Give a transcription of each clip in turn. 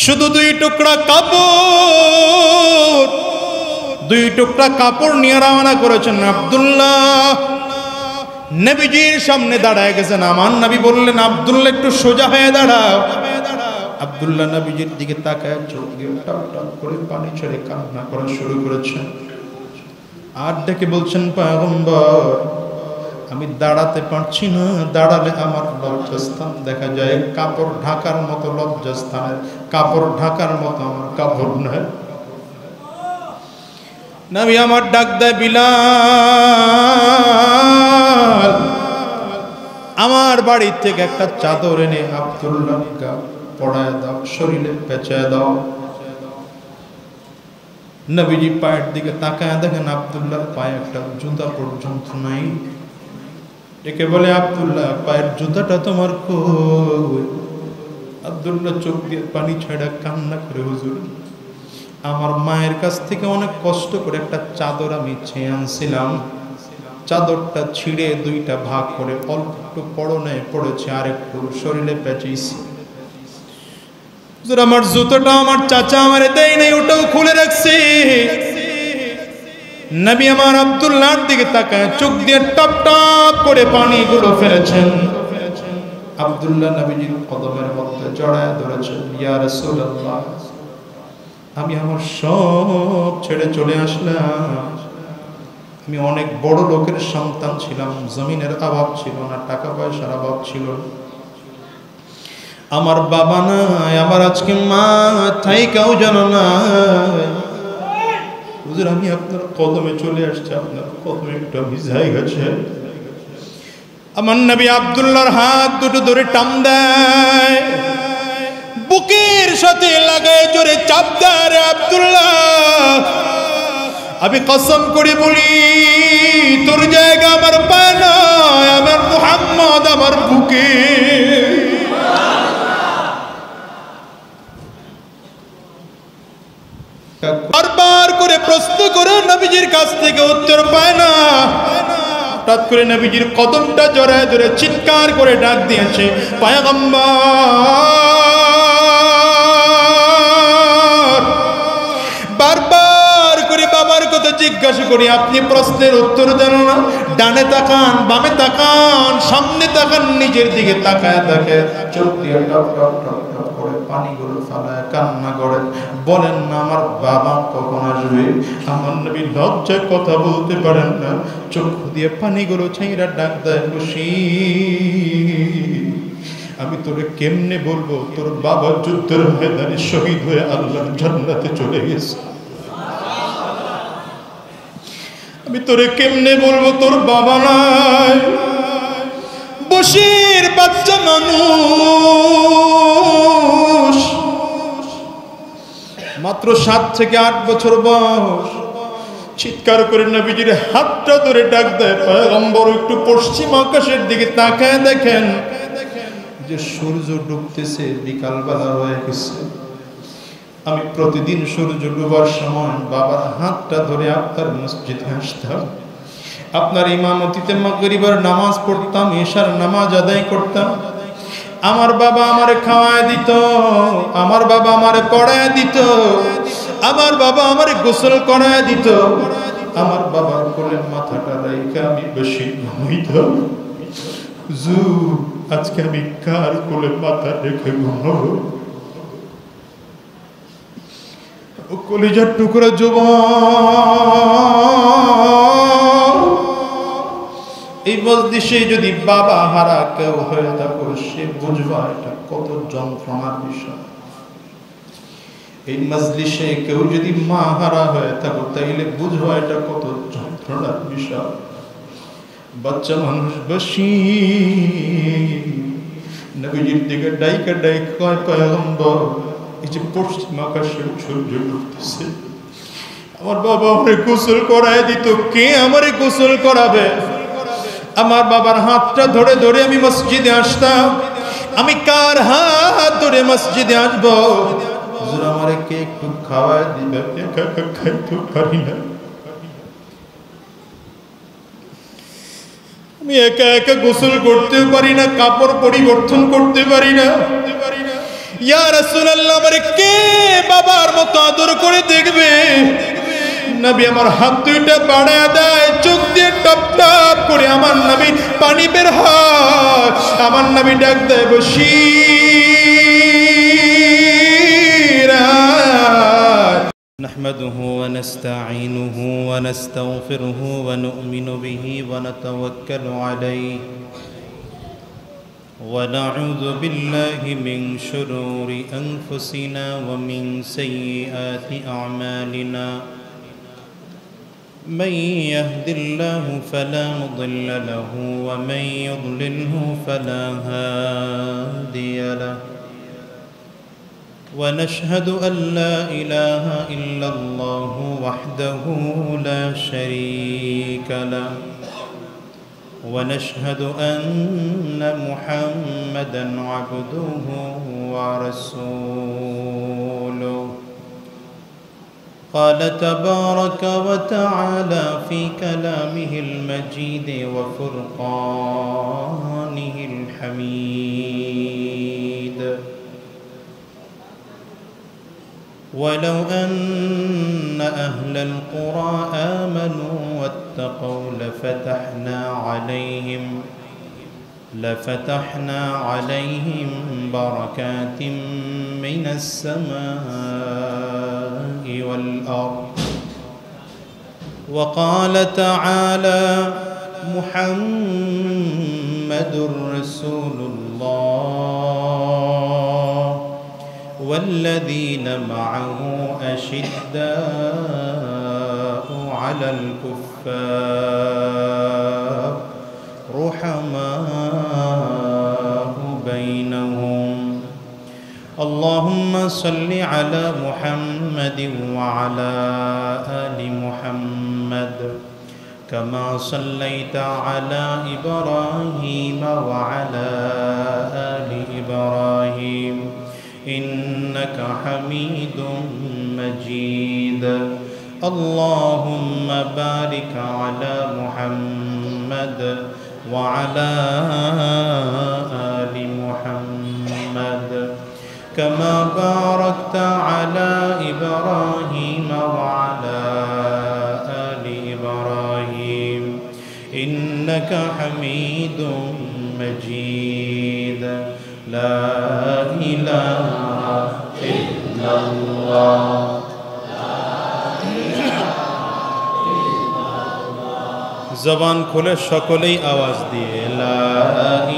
শুধু দুই টুকরা কাপড় নিয়ে রওনা করেছেন আব্দুল্লাহ। নবীজির সামনে দাঁড়ায় গেছেন। আমার নবী বললেন, আব্দুল্লাহ একটু সোজা হয়ে দাঁড়াও। আব্দুল্লাহ নবীজির দিকে তাকায় চোখ দিয়ে টপ টপ করে পানি ছেড়ে কান্না করা শুরু করেছেন। আর ডেকে বলছেন, পয়গম্বর আমি দাঁড়াতে পারছি না, দাঁড়ালে আমার লজ্জাস্থান দেখা যায়। কাপড় ঢাকার মতো লজ্জাস্থানের কাপড় ঢাকার মতো আমার কাপড় নয়। নবী আমার ডাক দেয়, বিলাল আমার বাড়ির থেকে একটা চাদর এনে আব্দুল্লাহ গা পড়ায় দাও, শরীরে পেঁচায় দাও। নবীজি পায়ের দিকে তাকায় দেখেন আব্দুল্লাহর পায়ে একটা জুতা পর্যন্ত নাই। ডেকে বলে, আব্দুল্লাহ পায়ের জুতাটা তোমার কই? আব্দুল্লাহ চোখ দিয়ে পানি ছাড়া কান্না করে, হুজুর আমার মায়ের কাছ থেকে অনেক কষ্ট করে একটা চাদর আমি ছেয়ে আনছিলাম, চাদরটা ছিঁড়ে দুইটা ভাগ করে অল্প একটু পরনে পড়েছে আর একটু শরীরে পেঁচিয়েছি। হুজুর আমার জুতোটা আমার চাচা আমারে দেয় নাই, ওটাও খুলে রাখছি। নবী আমার আব্দুল্লাহর দিকে তাকায় চোখ দিয়ে টপ টপ করে পানিগুলো ফেলেছেন। আব্দুল্লাহ নবীজির কদমের মধ্যে জড়ায় ধরেছেন, ইয়া রাসূলুল্লাহ আমি আমার সব ছেড়ে চলে আসলাম। আমি অনেক বড় লোকের সন্তান ছিলাম, জমিনের অভাব ছিল না, টাকা পয়সার অভাব ছিল না, আমার বাবা নাই, আমার আজকে মা থাইকাও জানো না। হুজুর আমি আপনার কদমে চলে আসছি, আপনার কদমে একটু ভিজাই গেছে। আমার নবী আব্দুল্লাহর হাত দুটো ধরে টান দেয়, বুকের সাথে লাগায় জোরে চাপ দেয়। রে আব্দুল্লাহ আমি কসম করে বলি তোর জায়গা আমার পায় না, আমার মুহাম্মদ আমার বুকে। বারবার করে প্রশ্ন করে নবীজির কাছ থেকে উত্তর পায় না। হঠাৎ করে নবীজির কদমটা জড়ায় ধরে চিৎকার করে ডাক দিয়েছে, পয়গম্বর। বারবার করে বাবার কথা জিজ্ঞাসা করি, আপনি প্রশ্নের উত্তর দেন না। ডানে তাকান, বামে তাকান, সামনে তাকান, নিজের দিকে তাকায় দেখে চোখ দিয়ে টপ টপ টপ টপ করে পানিগুলো ফালায় কান্না করেন। বলেন না আমার বাবা কখন আসবে? আমার নবী লজ্জায় কথা বলতে পারেন না, চক্ষু দিয়ে পানিগুলো ছাইরা ডাক দেয়, খুশি আমি তোরে কেমনে বলবো তোর বাবা যুদ্ধের ময়দানে শহীদ হয়ে আল্লাহর জান্নাতে চলে গেছে। আমি তোরে কেমনে বলবো তোর বাবা নাই, বশির বাচ্চা মানুষ, মাত্র 7 থেকে 8 বছর বয়স। চিৎকার করে নবীজির হাতটা ধরে ডাক দেয়, পয়গম্বর একটু পশ্চিম আকাশের দিকে তাকায় দেখেন যে সূর্য ডুবতেছে, বিকালবেলা হয়ে গেছে। আমি প্রতিদিন সূর্য ডুবার সময় বাবার হাতটা ধরে আপনার মসজিদে আসতাম, আপনার ইমামতিতে মাগরিবের নামাজ পড়তাম, ইশার নামাজ আদায় করতাম। আমার বাবা আমারে খাওয়ায় দিত, আমার বাবা আমারে পড়ায় দিত, আমার বাবা আমারে গোসল করায় দিত, আমার বাবার কোলে মাথাটা রেখে আমি বেশি ঘুমাইতাম। আজকে আমি কার কোলে মাথা রেখে ঘুমাবো? ও কলিজার টুকরা যুবক, এই মজলিসে যদি বাবা হারা কেউ হয়ে থাকো, সে বুঝবা এটা কত যন্ত্রণার বিষয়। এই মজলিসে কেউ যদি মা হারা হয়ে থাকো, তাইলে বুঝবা এটা কত যন্ত্রণার বিষয়। বাচ্চা মানুষ বসি নবীজির দিকে ডাইকা ডাইক কয়, পয়গম্বর এই যে পশ্চিম আকাশে সূর্য ডুবতেছে, আমার বাবা আমারে গোসল করায় দিত, কে আমারে গোসল করাবে? আমার বাবার হাতটা ধরে ধরে আমি মসজিদে আসতাম। আমি কার হাত ধরে মসজিদে আসবো? হুজুর আমারে কে একটু খাওয়ায় দিবে? একা একা খাইতে পারি না, আমি একা একা গোসল করতে পারি না, কাপড় পরিবর্তন করতে পারি না। ইয়া রাসূলুল্লাহ আমারে কে বাবার মতো আদর করে দেখবে? নবী আমার হাত দুইটা বাড়ায় দেয়, চোখ দিয়ে টপ টপ করে আমার নবী পানি বের হয়। আমার নবী ডাক দেয় বশীরা। نحمده ونستعينه ونستغفره ونؤمن به ونتوكل عليه ونعوذ بالله من شرور أنفسنا ومن سيئات أعمالنا من يهد الله فلا مضل له ومن يضلله فلا هادي له ونشهد أن لا إله إلا الله وحده لا شريك له ونشهد أن محمدًا عبده ورسوله قال تبارك وتعالى في كلامه المجيد وفرقانه الحميد ولو أن أهل القرى آمنوا واتقوا لفتحنا عليهم بركات من السماء والأرض وقال تعالى محمد رسول الله والذين معه أشداء على الكفار رحماء بينهم اللهم صل على محمد وعلى آل محمد كما صليت على إبراهيم وعلى آل إبراهيم إنك حميد مجيد اللهم بارك على محمد وعلى آل محمد كما باركت على إبراهيم وعلى آل إبراهيم إنك حميد مجيد لا إله إلا الله জবান খুলে সকলেই আওয়াজ দিয়ে লা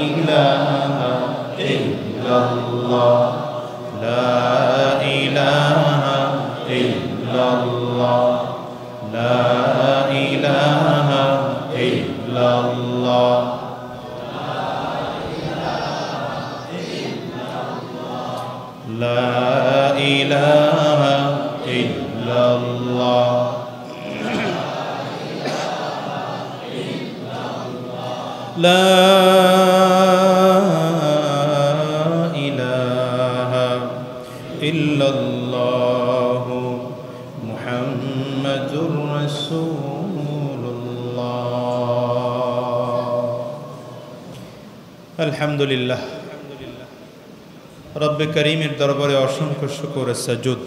ইলাহা ইল্লাল্লাহ লা ইলাহা ইল্লাল্লাহ লা ইলাহা ইল্লাল্লাহ لا إله إلا الله لا إله إلا الله محمد رسول الله الحمد لله রব্বে করিমের দরবারে অসংখ্য শুকর ও সাজুদ,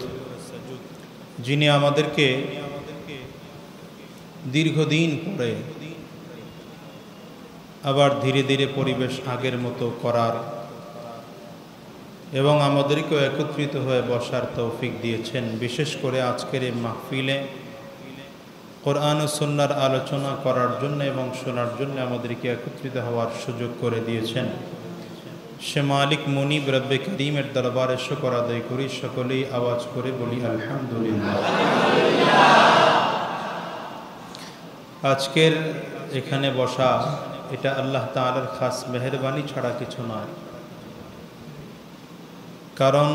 যিনি আমাদেরকে দীর্ঘদিন পরে আবার ধীরে ধীরে পরিবেশ আগের মতো করার এবং আমাদেরকেও একত্রিত হয়ে বসার তৌফিক দিয়েছেন। বিশেষ করে আজকের এই মাহফিলে কোরআন ও সুন্নাহর আলোচনা করার জন্য এবং শোনার জন্য আমাদেরকে একত্রিত হওয়ার সুযোগ করে দিয়েছেন। সে মালিক মুনিব রব্বে করিমের দরবারে শুকর আদায় করি। সকলেই আওয়াজ করে বলি আলহামদুলিল্লাহ। আজকের এখানে বসা এটা আল্লাহ তাআলার খাস মেহেরবানি ছাড়া কিছু নয়। কারণ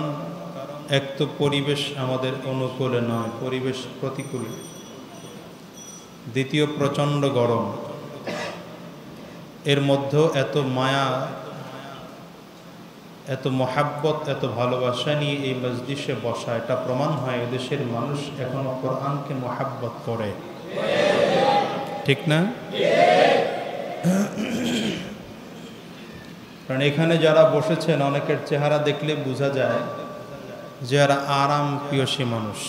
এক তো পরিবেশ আমাদের অনুকূলে নয়, পরিবেশ প্রতিকূল। দ্বিতীয় প্রচণ্ড গরম, এর মধ্যেও এত মায়া, এত মহাব্বত, এত ভালোবাসা নিয়ে এই মজলিসে বসা, এটা প্রমাণ হয় এদেশের মানুষ এখনো কোরআনকে মহাব্বত করে, ঠিক না? কারণ এখানে যারা বসেছেন অনেকের চেহারা দেখলে বোঝা যায় যে এরা আরাম প্রিয়সী মানুষ,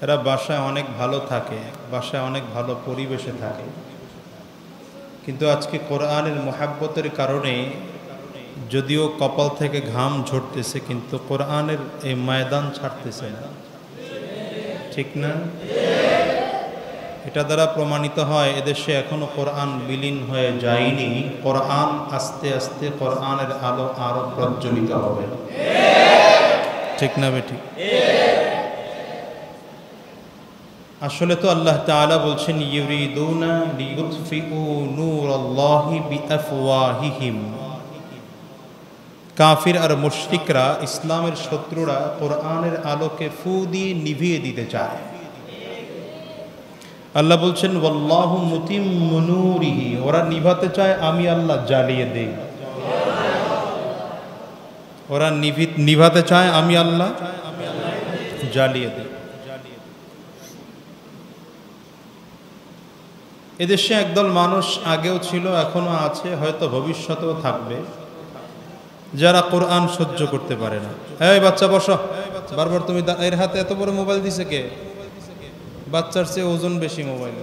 এরা বাসায় অনেক ভালো থাকে, বাসায় অনেক ভালো পরিবেশে থাকে, কিন্তু আজকে কোরআনের মুহাব্বতের কারণে যদিও কপাল থেকে ঘাম ঝরতেছে কিন্তু কোরআনের এই ময়দান ছাড়তেছে না, ঠিক না? এটা দ্বারা প্রমাণিত হয় এদেশে এখনো কোরআন বিলীন হয়ে যায়নি। কোরআন আস্তে আস্তে কোরআনের আলো আরো প্রজ্বলিত হবে, ঠিক না বেটি? আসলে তো আল্লাহ তাআলা বলছেন ইউরিদুনা লিইউতফিউ নূরাল্লাহি বিআফওয়াহিহিম। কাফির আর মুশরিকরা, ইসলামের শত্রুরা কোরআনের আলোকে ফু দিয়ে নিভিয়ে দিতে চায়। আল্লাহ বলছেন ওয়াল্লাহু মুতিম্মু নূরিহি, ওরা নিভাতে চায়, আমি আল্লাহ জ্বালিয়ে দেই। ওরা নিভাতে চায়, আমি আল্লাহ জ্বালিয়ে দেই। এদেশে একদল মানুষ আগেও ছিল, এখনো আছে, হয়তো ভবিষ্যতেও থাকবে, যারা কোরআন সহ্য করতে পারে না। এই বাচ্চা বসো, বারবার তুমি এর হাতে এত বড় মোবাইল দিছে কে? বাচ্চার চেয়ে ওজন বেশি মোবাইল।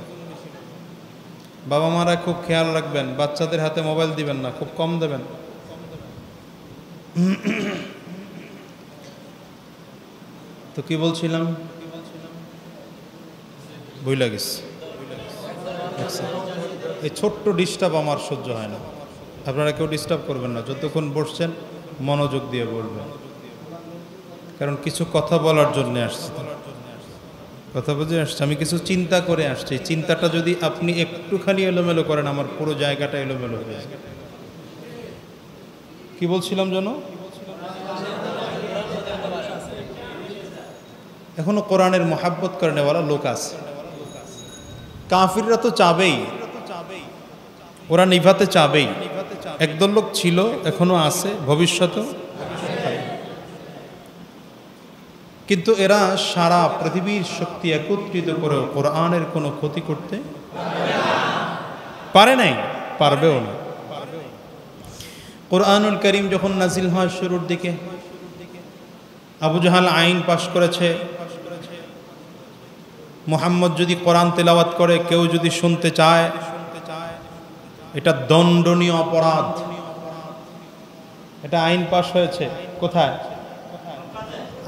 বাবা মারা খুব খেয়াল রাখবেন, বাচ্চাদের হাতে মোবাইল দিবেন না, খুব কম দেবেন। তো কি বলছিলাম, ভুলে গেছি। এই ছোট্ট ডিস্টার্ব আমার সহ্য হয় না, আপনারা কেউ ডিস্টার্ব করবেন না, যতক্ষণ বসছেন মনোযোগ দিয়ে বলবেন, কারণ কিছু কথা বলার জন্য আসছি, কথা বুঝে আসছে। আমি কিছু চিন্তা করে আসছি, চিন্তাটা যদি আপনি একটুখানি এলোমেলো করেন আমার পুরো জায়গাটা এলোমেলো হয়ে যায়। কি বলছিলাম যেন? এখনো কোরআনের মহাব্বত করে নেওয়ালা লোক আছে। কাফিররা তো চাবেই, ওরা নিভাতে চাবেই। একদল লোক ছিল, এখনো আছে, ভবিষ্যতে। কিন্তু এরা সারা পৃথিবীর শক্তি একত্রিত করেও কোরআনের কোনো ক্ষতি করতে পারে নাই, পারবেও না। কোরআনুল করিম যখন নাজিল হয় শুরুর দিকে, আবু জাহাল আইন পাশ করেছে, মুহাম্মদ যদি কোরআন তেলাওয়াত করে কেউ যদি শুনতে চায় এটা দণ্ডনীয় অপরাধ। এটা আইন পাশ হয়েছে কোথায়?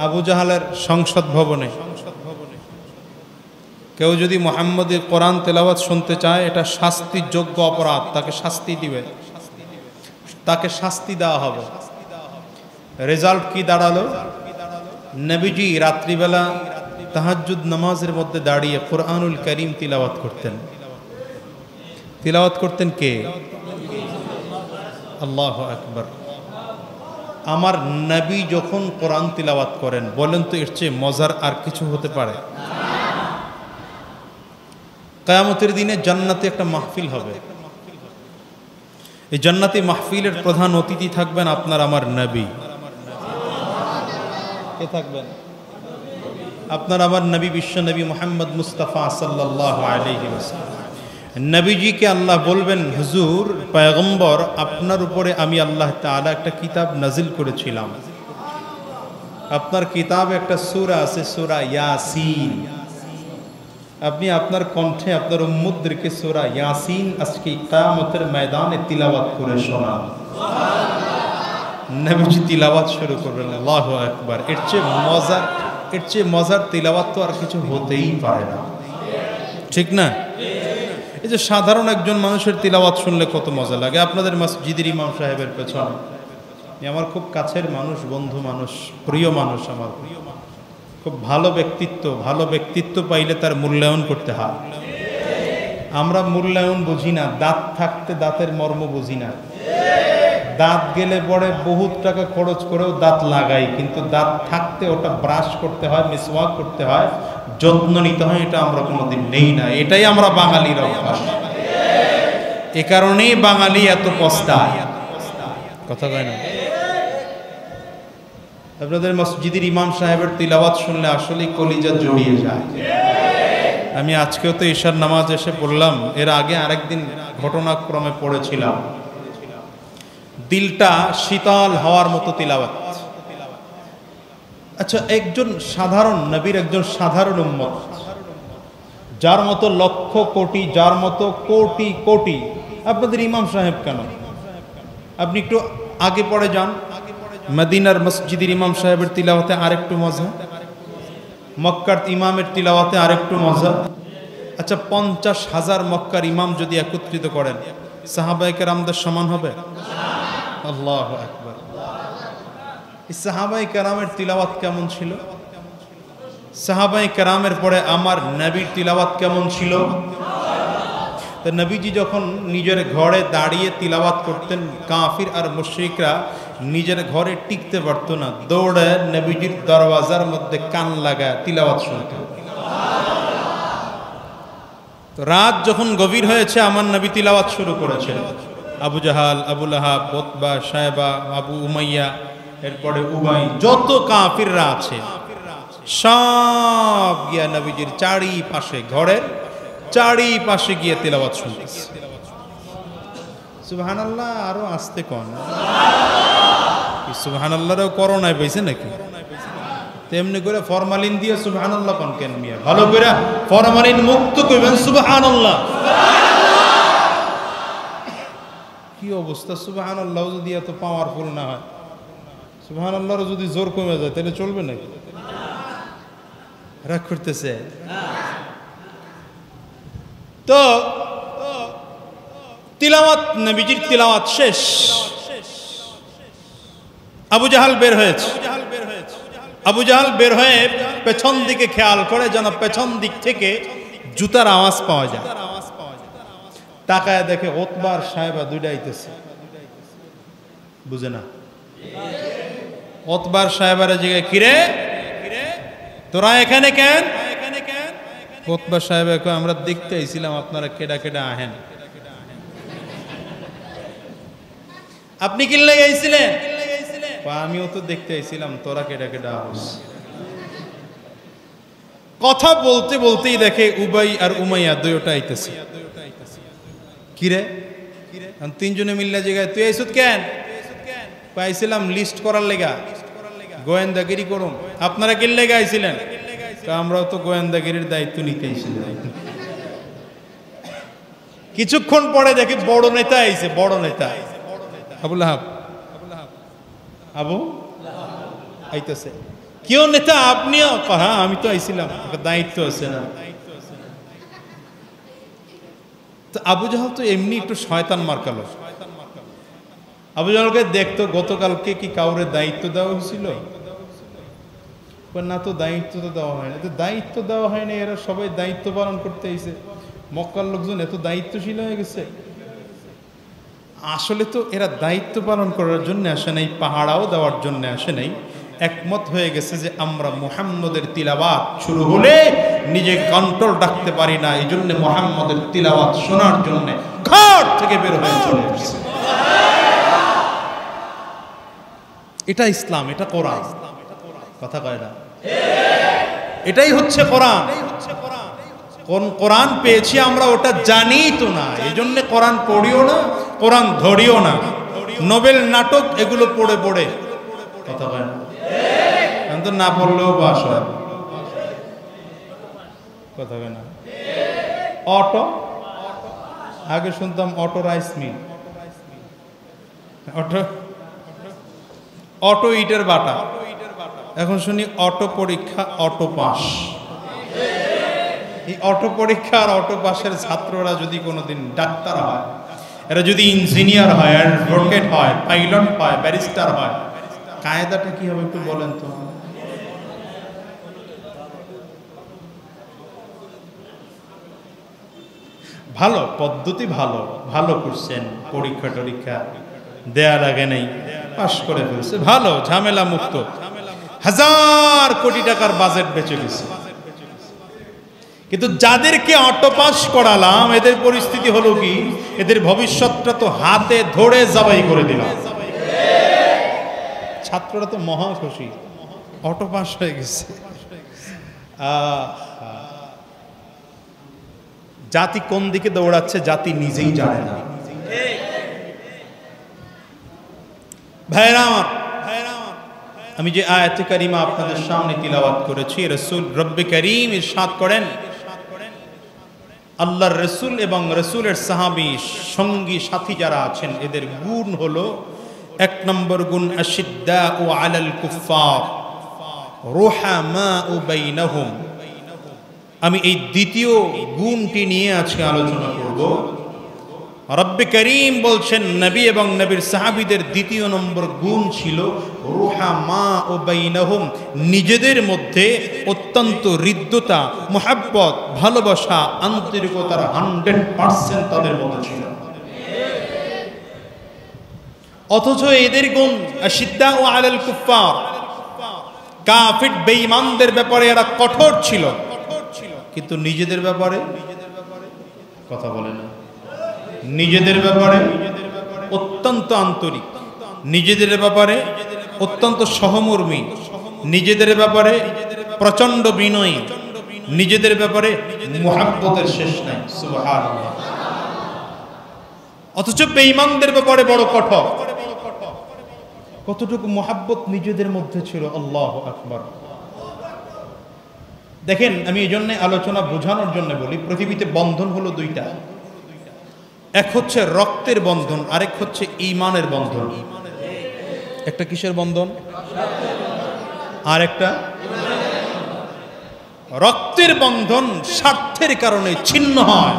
আবু জাহালের সংসদ ভবনে। কেউ যদি মুহাম্মদের কোরআন তেলাওয়াত শুনতে চায় এটা শাস্তিযোগ্য অপরাধ, তাকে শাস্তি দিবে, তাকে শাস্তি দেওয়া হবে। রেজাল্ট কি দাঁড়ালো? নবীজি রাত্রিবেলা তাহাজ্জুদ নামাজের মধ্যে দাঁড়িয়ে কোরআনুল করিম তিলাওয়াত করতেন। তিলাওয়াত করতেন কে? আল্লাহু আকবার। আমার নবী যখন কোরআন তিলাওয়াত করেন, বলেন তো এর চেয়ে মজার আর কিছু হতে পারে? কিয়ামতের দিনে জান্নাতে একটা মাহফিল হবে। এই জান্নাতি মাহফিলের প্রধান অতিথি থাকবেন আপনার আমার নবী। কে থাকবেন? আপনার আমার নবী, বিশ্ব নবী মুহাম্মদ মুস্তাফা সাল্লাল্লাহু আলাইহি ওয়াসাল্লাম। নবীজিকে আল্লাহ বলবেন, হুজুর পয়গম্বর, আপনার উপরে আমি আল্লাহ তাআলা একটা কিতাব নাজিল করেছিলাম। আপনার কিতাবে একটা সূরা আছে, সূরা ইয়াসিন। আপনি আপনার কণ্ঠে আপনার উম্মতদেরকে সূরা ইয়াসিন আজকে কিয়ামতের ময়দানে তিলাওয়াত করে শোনান। নবীজি তিলাওয়াত শুরু করবেন। আল্লাহু আকবার। এর চেয়ে মজার তিলাওয়াত তো আর কিছু হতেই পারে না, ঠিক না? এই যে সাধারণ একজন মানুষের তিলাওয়াত শুনলে কত মজা লাগে। আপনাদের মসজিদের ইমাম সাহেবের পেছনে আমার খুব কাছের মানুষ, বন্ধু মানুষ, প্রিয় মানুষ, আমার খুব ভালো ব্যক্তিত্ব পাইলে তার মূল্যায়ন করতে হয়। আমরা মূল্যায়ন বুঝি না, দাঁত থাকতে দাঁতের মর্ম বুঝি না। দাঁত গেলে পরে বহুত টাকা খরচ করেও দাঁত লাগাই, কিন্তু দাঁত থাকতে ওটা ব্রাশ করতে হয়, মিসওয়াক করতে হয়, যত্ন নিতে হয়, এটা আমরা কোনোদিন নেই না। এটাই আমরা বাঙালির অভ্যাস। এ কারণেই বাঙালি এত পস্তায়, কথা কয় না? আপনাদের মসজিদের ইমাম সাহেবের তিলাওয়াত শুনলে আসলেই কলিজা জড়িয়ে যায়। আমি আজকেও তো ঈশার নামাজ এসে পড়লাম, এর আগে আরেকদিন ঘটনাক্রমে পড়েছিলাম। দিলটা শীতল হওয়ার মতো তিলাওয়াত। আচ্ছা, একজন সাধারণ নবীর একজন সাধারণ উম্মত, যার মতো লক্ষ কোটি, যার মতো কোটি কোটি, আপনাদের ইমাম সাহেব কেন? আপনি একটু আগে পড়ে যান, মদিনার মসজিদের ইমাম সাহেবের তিলাওয়াতে আরেকটু মজা, মক্কার ইমামের তিলাওয়াতে আরেকটু মজা। আচ্ছা, 50,000 মক্কার ইমাম যদি একত্রিত করেন, সাহাবায়ে কেরামদের সমান হবে? আল্লাহু আকবার। এই সাহাবায়ে কেরামের তিলাওয়াত কেমন ছিল? সাহাবায়ে কেরামের পরে আমার নবীর তিলাওয়াত কেমন ছিল? তো নবীজি যখন নিজের ঘরে দাঁড়িয়ে তিলাওয়াত করতেন, কাফির আর মুশরিকরা নিজের ঘরে টিকতে পারতো না, দৌড়ে নবীজির দরওয়াজার মধ্যে কান লাগায় তিলাওয়াত শুনত। তো রাত যখন গভীর হয়েছে, আমার নবী তিলাওয়াত শুরু করেছেন। আবু জাহাল, আবু লাহাব, উতবা, শায়বা, আবু উমাইয়া, এরপরে উবাই, যত কাফিররা আছে সব গিয়া নবীজির চারিপাশে, ঘরের চারিপাশে গিয়ে তিলাওয়াত শুনতেছে। সুবহানাল্লাহ। আরো আস্তে কোন, সুবহানাল্লাহও করোনায় পাইছে নাকি? তেমনি করে ফরমালিন দিয়ে সুবহানাল্লাহ কোন কেন মিয়া? ভালো করে ফরমালিন মুক্ত কইবেন সুবহানাল্লাহ। কি অবস্থা! সুবহানাল্লাহ যদি এত পাওয়ারফুল না হয়, সুবহানাল্লাহর যদি জোর কমে যায়, তাহলে চলবে নাকি? রাগ করতেছে তো। তিলাওয়াত, নবীজির তিলাওয়াত শেষ। আবু জাহাল বের হয়েছে। আবু জাহাল বের হয়ে পেছন দিকে খেয়াল করে, যেন পেছন দিক থেকে জুতার আওয়াজ পাওয়া যায়। তাকায় দেখে উতবার সাহেবা দুইটা আইতেছে। বুঝে না, উতবার সাহেবার জায়গায়, কিরে তোরা এখানে কেন? উতবা সাহেব কয়, আমরা দেখতে আইছিলাম আপনারা কেডা কেডা আহেন। আপনি কি লেগে আইছিলেন? আমিও তো দেখতে আইছিলাম, তোরা কেডা কেডা আহস। কথা বলতে বলতেই দেখে উবাই আর উমাইয়া দুইটা আইতেছে। কিরে? তিনজনে মিল্লা জায়গায়, তুই আইসুত কেন? পাইছিলাম লিস্ট করার লেগা, গোয়েন্দাগিরি করুন। আপনারা কি লেগে আইছিলেন? আমরাও তো গোয়েন্দাগিরির দায়িত্ব নিতে আইছিলাম। কিছুক্ষণ পরে দেখি বড় নেতা আইছে, বড় নেতা আবু লাহাব, আবু আইতেছে। কেউ নেতা? আপনিও? হ্যাঁ, আমি তো আইছিলাম, দায়িত্ব আছে না। তো আবু জাহাল তো এমনি একটু শয়তান মার্কালো। আবু জাহালকে দেখতো, গতকালকে কি কাউরে দায়িত্ব দেওয়া হয়েছিল? না, তো দায়িত্ব তো দেওয়া হয় না। তো দায়িত্ব দেওয়া হয় না, এরা সবাই দায়িত্ব পালন করতে আইছে। মক্কার লোকজন এত দায়িত্বশীল হয়ে গেছে। আসলে তো এরা দায়িত্ব পালন করার জন্য আসে নাই, পাহাড়াও দেওয়ার জন্য আসে নাই। একমত হয়ে গেছে যে আমরা মুহাম্মদের তিলাওয়াত শুরু হলে নিজে কন্ট্রোল রাখতে পারি না, এই জন্য মুহাম্মদের তিলাওয়াত শোনার জন্য ঘর থেকে বের হয়ে চলে এসেছে। এটা ইসলাম, এটা কোরআন। কথা কয় না? এটাই হচ্ছে কোরআন। কোন কোরআন পেয়েছি আমরা, ওটা জানি তো না, এই জন্য কোরআন পড়িও না, কোরআন ধরিও না। নোবেল নাটক এগুলো পড়ে পড়ে, কথা কয় না, তো না পড়লেও বাস হয়। কথা কয় না? অটো, আগে শুনতাম auto rice mill, auto auto ইটের বাটা, এখন শুনি অটো পরীক্ষা, অটো পাস। এই অটো পরীক্ষা আর অটো পাসের ছাত্ররা যদি কোনোদিন ডাক্তার হয়, এরা যদি ইঞ্জিনিয়ার হয়, অ্যাডভোকেট হয়, পাইলট হয়, ব্যারিস্টার হয়, কায়দাটা কি হবে একটু বলেন তো? ভালো পদ্ধতি, ভালো ভালো করছেন, পরীক্ষা টরীক্ষা দেয়া লাগে নাই, পাস করে ফেলছে, ভালো, ঝামেলা মুক্ত। 1000 কোটি টাকার বাজেট বেঁচে গেছে। কিন্তু যাদেরকে অটো পাস করালাম, এদের পরিস্থিতি হলো কি? এদের ভবিষ্যৎটা তো হাতে ধরে জবাই করে দিলাম। ছাত্ররা তো মহা খুশি, অটো পাস হয়ে গেছে। জাতি কোন দিকে দৌড়াচ্ছে জাতি নিজেই জানে না। ভাইরা আমার, আমি যে আয়াতে কারিমা আপনাদের সামনে তিলাওয়াত করেছি, রাসূল রব্বে কারীম ইরশাদ করেন, আল্লাহর রাসূল এবং রাসূলের সাহাবী সঙ্গী সাথী যারা আছেন এদের গুণ হলো, এক নম্বর গুণ আশিদ্দাউ আলাল কুফফার রুহামাউ বাইনাহুম। আমি এই দ্বিতীয় গুণটি নিয়ে আজকে আলোচনা করব। রব্বে করিম বলছেন নবী এবং নবীর সাহাবীদের দ্বিতীয় নম্বর গুণ ছিল রুহামাউ বাইনাহুম, নিজেদের মধ্যে অত্যন্ত হৃদ্যতা, মুহাব্বত, ভালোবাসা, আন্তরিকতার 100% তাদের মধ্যে ছিল। অথচ এদের গুণ আশিদ্দাউ আলাল কুফফার, কাফির বেঈমানদের ব্যাপারে এরা কঠোর ছিল, কিন্তু নিজেদের ব্যাপারে কথা বলে না। নিজেদের ব্যাপারে অত্যন্ত আন্তরিক, নিজেদের ব্যাপারে অত্যন্ত সহমর্মী, নিজেদের ব্যাপারে প্রচন্ড বিনয়ী, নিজেদের ব্যাপারে মুহাব্বতের শেষ নাই। সুবহানাল্লাহ। অথচ বেঈমানদের ব্যাপারে বড় কঠোর। কতটুকু মুহাব্বত নিজেদের মধ্যে ছিল, আল্লাহু আকবার। দেখেন, আমি এই জন্য আলোচনা বোঝানোর জন্য বলি, পৃথিবীতে বন্ধন হলো দুইটা, এক হচ্ছে রক্তের বন্ধন, আরেক হচ্ছে ঈমানের বন্ধন। একটা কিসের বন্ধন? আর একটা রক্তের বন্ধন স্বার্থের কারণে ছিন্ন হয়,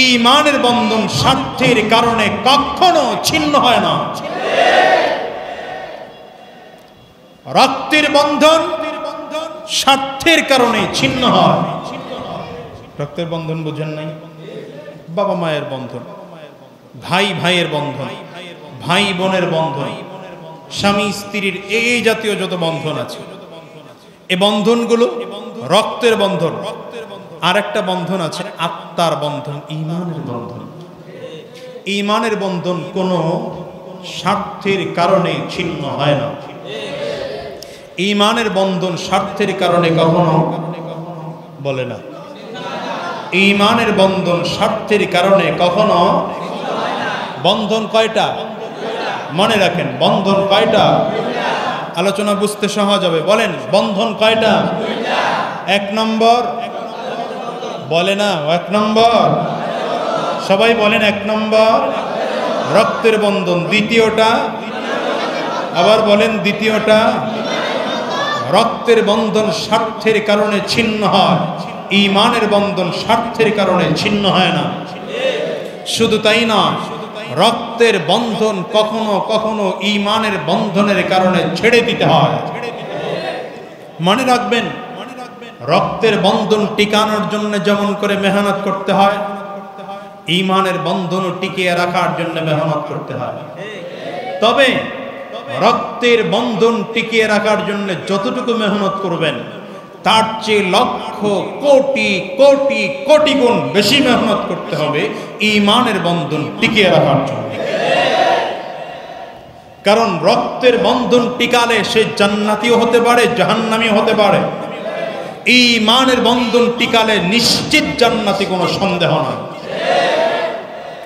ঈমানের বন্ধন স্বার্থের কারণে কখনো ছিন্ন হয় না। রক্তের বন্ধন স্বার্থের কারণে ছিন্ন হয়। রক্তের বন্ধন বোঝেন নাই? বাবা মায়ের বন্ধন, ভাই ভাইয়ের বন্ধন, ভাই বোনের বন্ধন, স্বামী স্ত্রীর, এই জাতীয় যত বন্ধন আছে, এই বন্ধনগুলো রক্তের বন্ধন। আর একটা বন্ধন আছে আত্মার বন্ধন, ঈমানের বন্ধন। ঈমানের বন্ধন কোনো স্বার্থের কারণে ছিন্ন হয় না। ঈমানের বন্ধন স্বার্থের কারণে কখনো বলে না। ঈমানের বন্ধন স্বার্থের কারণে কখনো, বন্ধন কয়টা মনে রাখেন, বন্ধন কয়টা? আলোচনা বুঝতে সহজ হবে। বলেন, বন্ধন কয়টা? এক নম্বর বলে না, এক নম্বর সবাই বলেন, এক নম্বর রক্তের বন্ধন। দ্বিতীয়টা আবার বলেন, দ্বিতীয়টা রক্তের বন্ধন স্বার্থের কারণে ছিন্ন হয়, ঈমানের বন্ধন স্বার্থের কারণে ছিন্ন হয় না। শুধু তাই না, রক্তের বন্ধন কখনো কখনো ঈমানের বন্ধনের কারণে ছেড়ে দিতে হয়। মনে রাখবেন, রক্তের বন্ধন টিকানোর জন্য যেমন করে মেহনত করতে হয়, ঈমানের বন্ধন টিকিয়ে রাখার জন্য মেহনত করতে হয়। তবে রক্তের বন্ধন টিকিয়ে রাখার জন্য যতটুকু মেহনত করবেন, তার চেয়ে লক্ষ কোটি কোটি কোটি গুণ বেশি মেহনত করতে হবে ঈমানের বন্ধন টিকিয়ে রাখার জন্য। কারণ রক্তের বন্ধন টিকালে সে জান্নাতীও হতে পারে, জাহান্নামীও হতে পারে। ঈমানের বন্ধন টিকালে নিশ্চিত জান্নাতি, কোনো সন্দেহ নাই।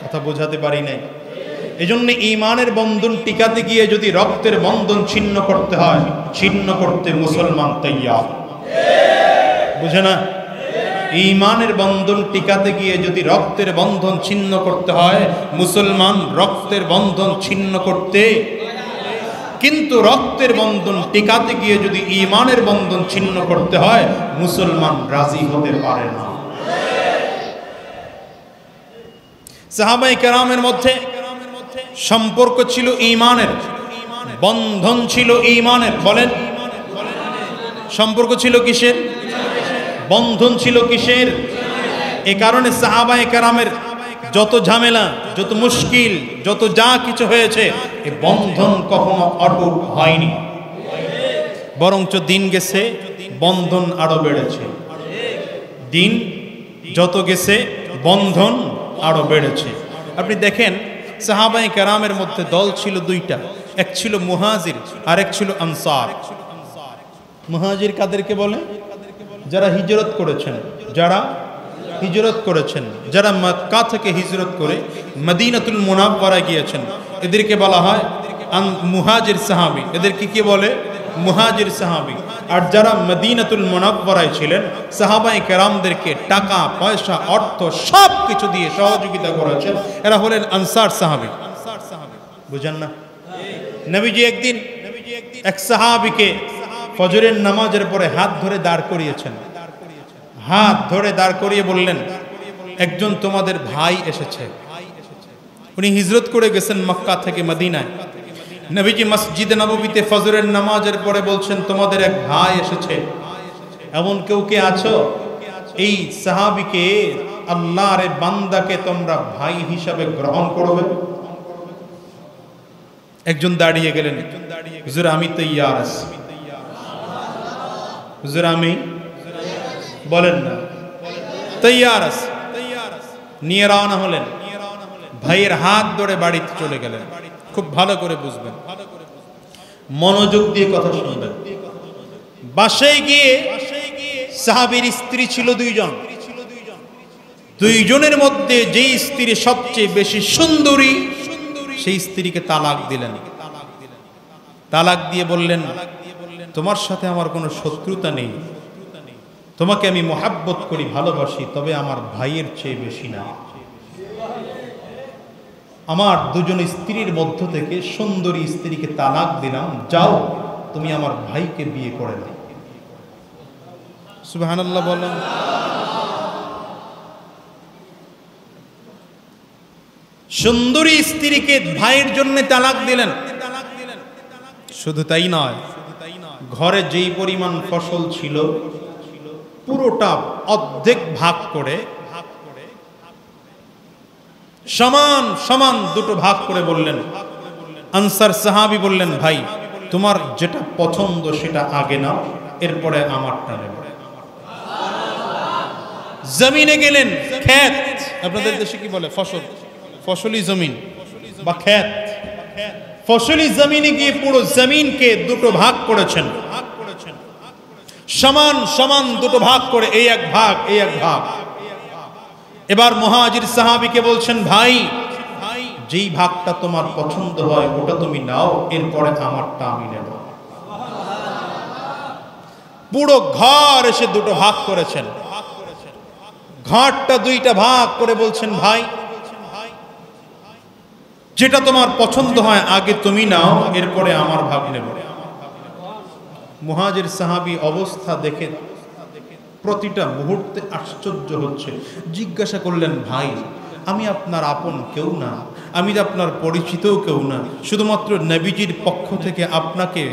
কথা বোঝাতে পারি নাই? এজন্য ঈমানের বন্ধন টিকাতে গিয়ে যদি রক্তের বন্ধন ছিন্ন করতে হয়, ছিন্ন করতে মুসলমান তৈয়ার। বুঝে না? ঈমানের বন্ধন টিকাতে গিয়ে যদি রক্তের বন্ধন ছিন্ন করতে হয়, মুসলমান রক্তের বন্ধন ছিন্ন করতে, কিন্তু রক্তের বন্ধন টিকাতে গিয়ে যদি ঈমানের বন্ধন ছিন্ন করতে হয়, মুসলমান রাজি হতে পারে না। সাহাবায়ে কেরামের মধ্যে সম্পর্ক ছিল ঈমানের, বন্ধন ছিল ঈমানের। বলেন, সম্পর্ক ছিল কিসের? বন্ধন ছিল কিসের? এ কারণে সাহাবায়ে কেরামের যত ঝামেলা, যত মুশকিল, যত যা কিছু হয়েছে, এই বন্ধন কখনো অটুট হয়নি, বরঞ্চ দিন গেছে বন্ধন আরো বেড়েছে। দিন যত গেছে বন্ধন আরো বেড়েছে। আপনি দেখেন, সাহাবায়ে কেরামের মধ্যে দল ছিল দুইটা, এক ছিল মুহাজির আর এক ছিল আনসার। মুহাজির কাদেরকে বলে? যারা হিজরত করেছেন, যারা হিজরত করেছেন, যারা মক্কা থেকে হিজরত করে মদিনাতুল মুনাওয়ারায় গিয়েছেন, এদেরকে বলা হয় মুহাজির সাহাবী, এদেরকে কি বলে? মুহাজির সাহাবী। আর যারা মদিনাতুল মুনাওয়ারায় ছিলেন, সাহাবায়ে কেরামদেরকে টাকা পয়সা অর্থ সব কিছু দিয়ে সহযোগিতা করেছেন, এরা হলেন আনসার সাহাবী। বুঝেন না? নবীজি একদিন এক সাহাবীকে ফজরের নামাজের পরে হাত ধরে দাঁড় করিয়েছেন। হাত ধরে দাঁড় করিয়ে বললেন, একজন তোমাদের ভাই এসেছে। উনি হিজরত করে গেছেন মক্কা থেকে মদিনায়। নবীজি মসজিদে নববীতে ফজরের নামাজের পরে বলছেন, তোমাদের এক ভাই এসেছে, এমন কেউ কে আছো? এই সাহাবীকে, আল্লাহর বান্দাকে তোমরা ভাই হিসাবে গ্রহণ করবে? একজন দাঁড়িয়ে গেলেন, হুজুর আমি তৈয়ার আছি। হুজুর আমি, বলেন না, তৈয়ার আছি। নিয়ে রওনা হলেন, ভাইয়ের হাত ধরে বাড়িতে চলে গেলেন। খুব ভালো করে বুঝবেন, মনোযোগ দিয়ে কথা শুনবেন। বাসায় গিয়ে সাহাবীর স্ত্রী ছিল দুইজন। দুইজনের মধ্যে যেই স্ত্রী সবচেয়ে বেশি সুন্দরী, সেই স্ত্রীকে তালাক দিলেন। তালাক দিয়ে বললেন, তোমার সাথে আমার কোনো শত্রুতা নেই, তোমাকে আমি মোহাব্বত করি, ভালোবাসি, তবে আমার ভাইয়ের চেয়ে বেশি না। আমার দুজন স্ত্রীর মধ্য থেকে সুন্দরী স্ত্রীকে তালাক দিলাম, যাও তুমি আমার ভাইকে বিয়ে করে নাও। সুবহানাল্লাহ বলেন। সুন্দরী স্ত্রীকে ভাইয়ের জন্য তালাক দিলেন। শুধু তাই নয়, ঘরে যেই পরিমাণ ফসল ছিল পুরোটা অর্ধেক ভাগ করে সমান সমান দুটো ভাগ করে বললেন। আনসার সাহাবী বললেন, ভাই তোমার যেটা পছন্দ সেটা আগে নাও, এরপরে আমারটা নেব। জমিনে গেলেন, ক্ষেত, আপনাদের দেশে কি বলে? ফসল, ফসলি জমিন বা ক্ষেত। ফসলি জমিনে গিয়ে পুরো জমিনকে দুটো ভাগ করেছেন, সমান সমান দুটো ভাগ করে, এই এক ভাগ, এই এক ভাগ। এবার মুহাজির সাহাবীকে বলছেন, ভাই যেই ভাগটা তোমার পছন্দ হয় ওটা তুমি নাও, এরপরে আমারটা আমি নেব। পুরো ঘর এসে দুটো ভাগ করেছেন। ঘরটা দুইটা ভাগ করে বলছেন, ভাই যেটা তোমার পছন্দ হয় আগে তুমি নাও, এরপরে আমার ভাগ নেব। মুহাজির সাহাবী অবস্থা দেখে প্রতিটা মুহূর্তে আশ্চর্য হচ্ছে। জিজ্ঞাসা করলেন, ভাই আমি আপনার আপন কেউ না, আমি আপনার পরিচিতও কেউ না, শুধুমাত্র নবীজির পক্ষ থেকে আপনাকে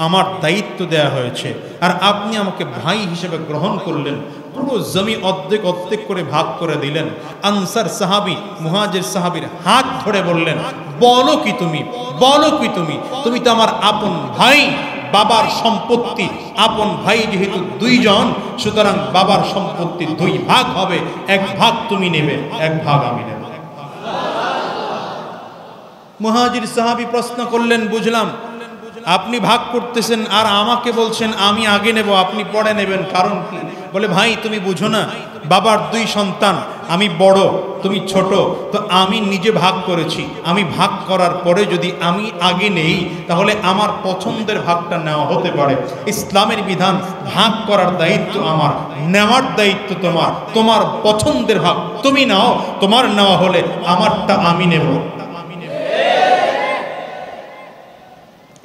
আমার দায়িত্ব দেয়া হয়েছে, আর আপনি আমাকে ভাই হিসেবে গ্রহণ করলেন। পুরো জমি অর্ধেক অর্ধেক করে ভাগ করে দিলেন। আনসার সাহাবী মুহাজির সাহাবীর হাত ধরে বললেন, বলো কি তুমি, বলো কি তুমি, তুমি তো আমার আপন ভাই। বাবার সম্পত্তি, আপন ভাই যেহেতু দুইজন, সুতরাং বাবার সম্পত্তি দুই ভাগ হবে, এক ভাগ তুমি নেবে, এক ভাগ আমি নেব। মুহাজির সাহাবী প্রশ্ন করলেন, বুঝলাম আপনি ভাগ করতেছেন আর আমাকে বলছেন আমি আগে নেব, আপনি পরে নেবেন, কারণ কি? বলে, ভাই তুমি বুঝো না, বাবার দুই সন্তান, আমি বড় তুমি ছোট, তো আমি নিজে ভাগ করেছি। আমি ভাগ করার পরে যদি আমি আগে নেই তাহলে আমার পছন্দের ভাগটা নেওয়া হতে পারে। ইসলামের বিধান, ভাগ করার দায়িত্ব আমার, নেওয়ার দায়িত্ব তোমার। তোমার পছন্দের ভাগ তুমি নাও, তোমার নেওয়া হলে আমারটা আমি নেব।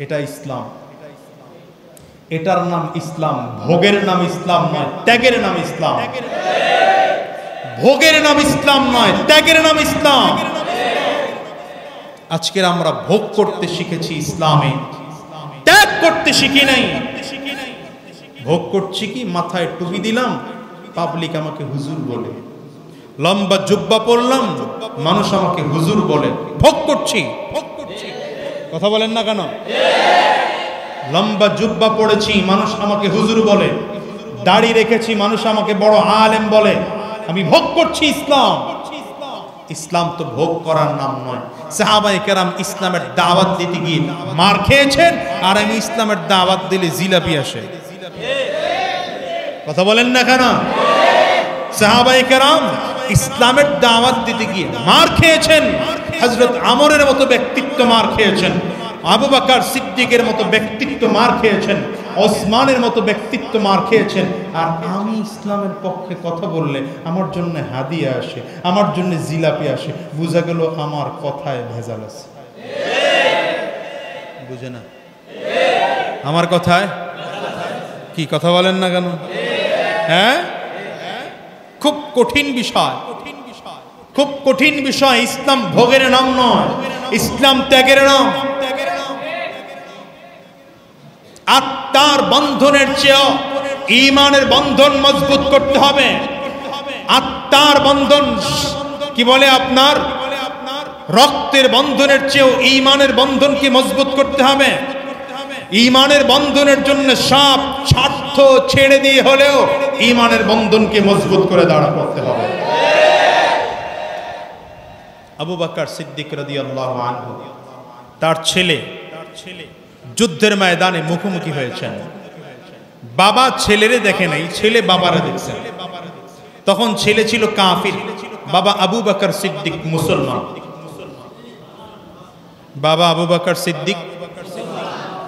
এটা ইসলাম, এটার নাম ইসলাম। ভোগের নাম ইসলাম নয়, ত্যাগের নাম ইসলাম। ভোগের নাম ইসলাম নয়, ত্যাগের নাম ইসলাম। আজকের আমরা ভোগ করতে শিখেছি ইসলামে, ত্যাগ করতে শিখি নাই। ভোগ করছি কি, মাথায় টুপি দিলাম, পাবলিক আমাকে হুজুর বলে, লম্বা জুব্বা পরলাম, মানুষ আমাকে হুজুর বলে। ভোগ করছি, কথা বলেন না কেন? লম্বা জুব্বা পড়েছি, মানুষ আমাকে হুজুর বলে। দাড়ি রেখেছি, মানুষ আমাকে বড় আলেম বলে। আমি ভোগ করছি ইসলাম। ইসলাম তো ভোগ করার নাম নয়। সাহাবায়ে কেরাম ইসলামের দাওয়াত দিতে গিয়ে মার খেয়েছেন, আর আমি ইসলামের দাওয়াত দিলে জিলাপি আসে। কথা বলেন না কেন? সাহাবায়ে কেরাম ইসলামের দাওয়াত দিতে গিয়ে মার খেয়েছেন। হযরত আমরের মতো ব্যক্তিত্ব মার খেয়েছেন। আবু বকর সিদ্দিকের মতো ব্যক্তিত্ব মার খেয়েছেন, ওসমানের মতো ব্যক্তিত্ব মার খেয়েছেন, আর আমি ইসলামের পক্ষে কথা বললে আমার জন্য হাদিয়া আসে, আমার জন্য জিলাপি আসে। বোঝা গেল আমার কথায় ভেজাল আছে। বুঝে না আমার কথায়? কি কথা বলেন না কেন? হ্যাঁ, খুব কঠিন বিষয়, খুব কঠিন বিষয়। ইসলাম ভোগের নাম নয়, ইসলাম ত্যাগের নাম। আত্মার বন্ধনের চেয়েও ঈমানের বন্ধন মজবুত করতে হবে। আত্মার বন্ধন কি বলে, আপনার রক্তের বন্ধনের চেয়েও ঈমানের বন্ধনকে মজবুত করতে হবে। ঈমানের বন্ধনের জন্য সব স্বার্থ ছেড়ে দিয়ে হলেও ঈমানের বন্ধনকে মজবুত করে দাঁড়া করতে হবে। আবু বকর সিদ্দিক রাদিয়াল্লাহু আনহু তার ছেলে যুদ্ধের ময়দানে মুখোমুখি হয়েছেন। বাবা ছেলেরে দেখে নাই, ছেলে বাবারে দেখছেন। তখন ছেলে ছিল কাফির, বাবা আবু বকর সিদ্দিক মুসলমান। বাবা আবু বকর সিদ্দিক,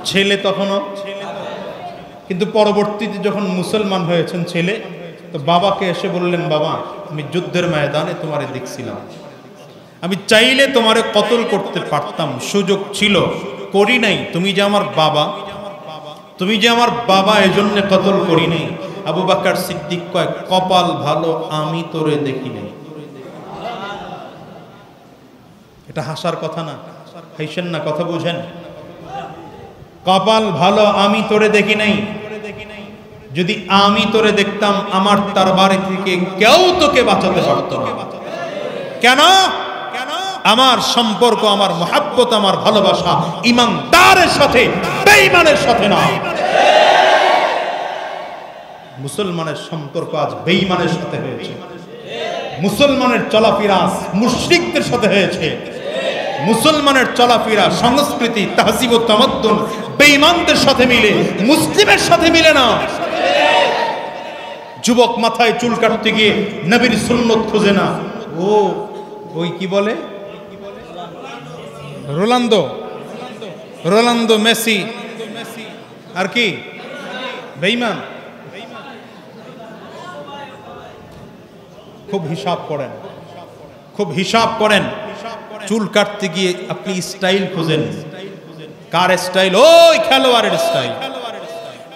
ছেলে তখনও, কিন্তু পরবর্তীতে যখন মুসলমান হয়েছেন ছেলে, তো বাবাকে এসে বললেন, বাবা আমি যুদ্ধের ময়দানে তোমারে দেখছিলাম, আমি চাইলে তোমারে কতল করতে পারতাম, সুযোগ ছিল, করি নাই। তুমি যে আমার বাবা, তুমি যে আমার বাবা, এজন্য কতল করি নাই। আবু বকর সিদ্দিক কয়, কপাল ভালো আমি তোরে দেখি নাই। এটা হাসার কথা না, হাসেন না, কথা বুঝেন। কপাল ভালো আমি তোরে দেখি নাই, যদি আমি তোরে দেখতাম আমার দরবারে থেকে কেউ তোকে বাঁচাতে পারত না। কেন? আমার সম্পর্ক, আমার মহাব্বত, আমার ভালোবাসা ইমানদারের সাথে, বেঈমানের সাথে না। মুসলমানের সম্পর্ক আজ বেঈমানের সাথে হয়েছে, মুসলমানের চলাফেরা মুশরিকদের সাথে হয়েছে, মুসলমানের চলাফেরা সংস্কৃতি তাহজিব ও তামাদ্দুন বেঈমানদের সাথে মিলে, মুসলিমের সাথে মিলে না। যুবক মাথায় চুল কাটতে গিয়ে নবীর সুন্নত খোঁজে না, ও ওই কি বলে রোনালদো মেসি আর কি বেঈমান। খুব হিসাব করেন, খুব হিসাব করেন। চুল কাটতে গিয়ে আপনি স্টাইল খুঁজেন, কার স্টাইল? ওই খেলোয়াড়ের স্টাইল।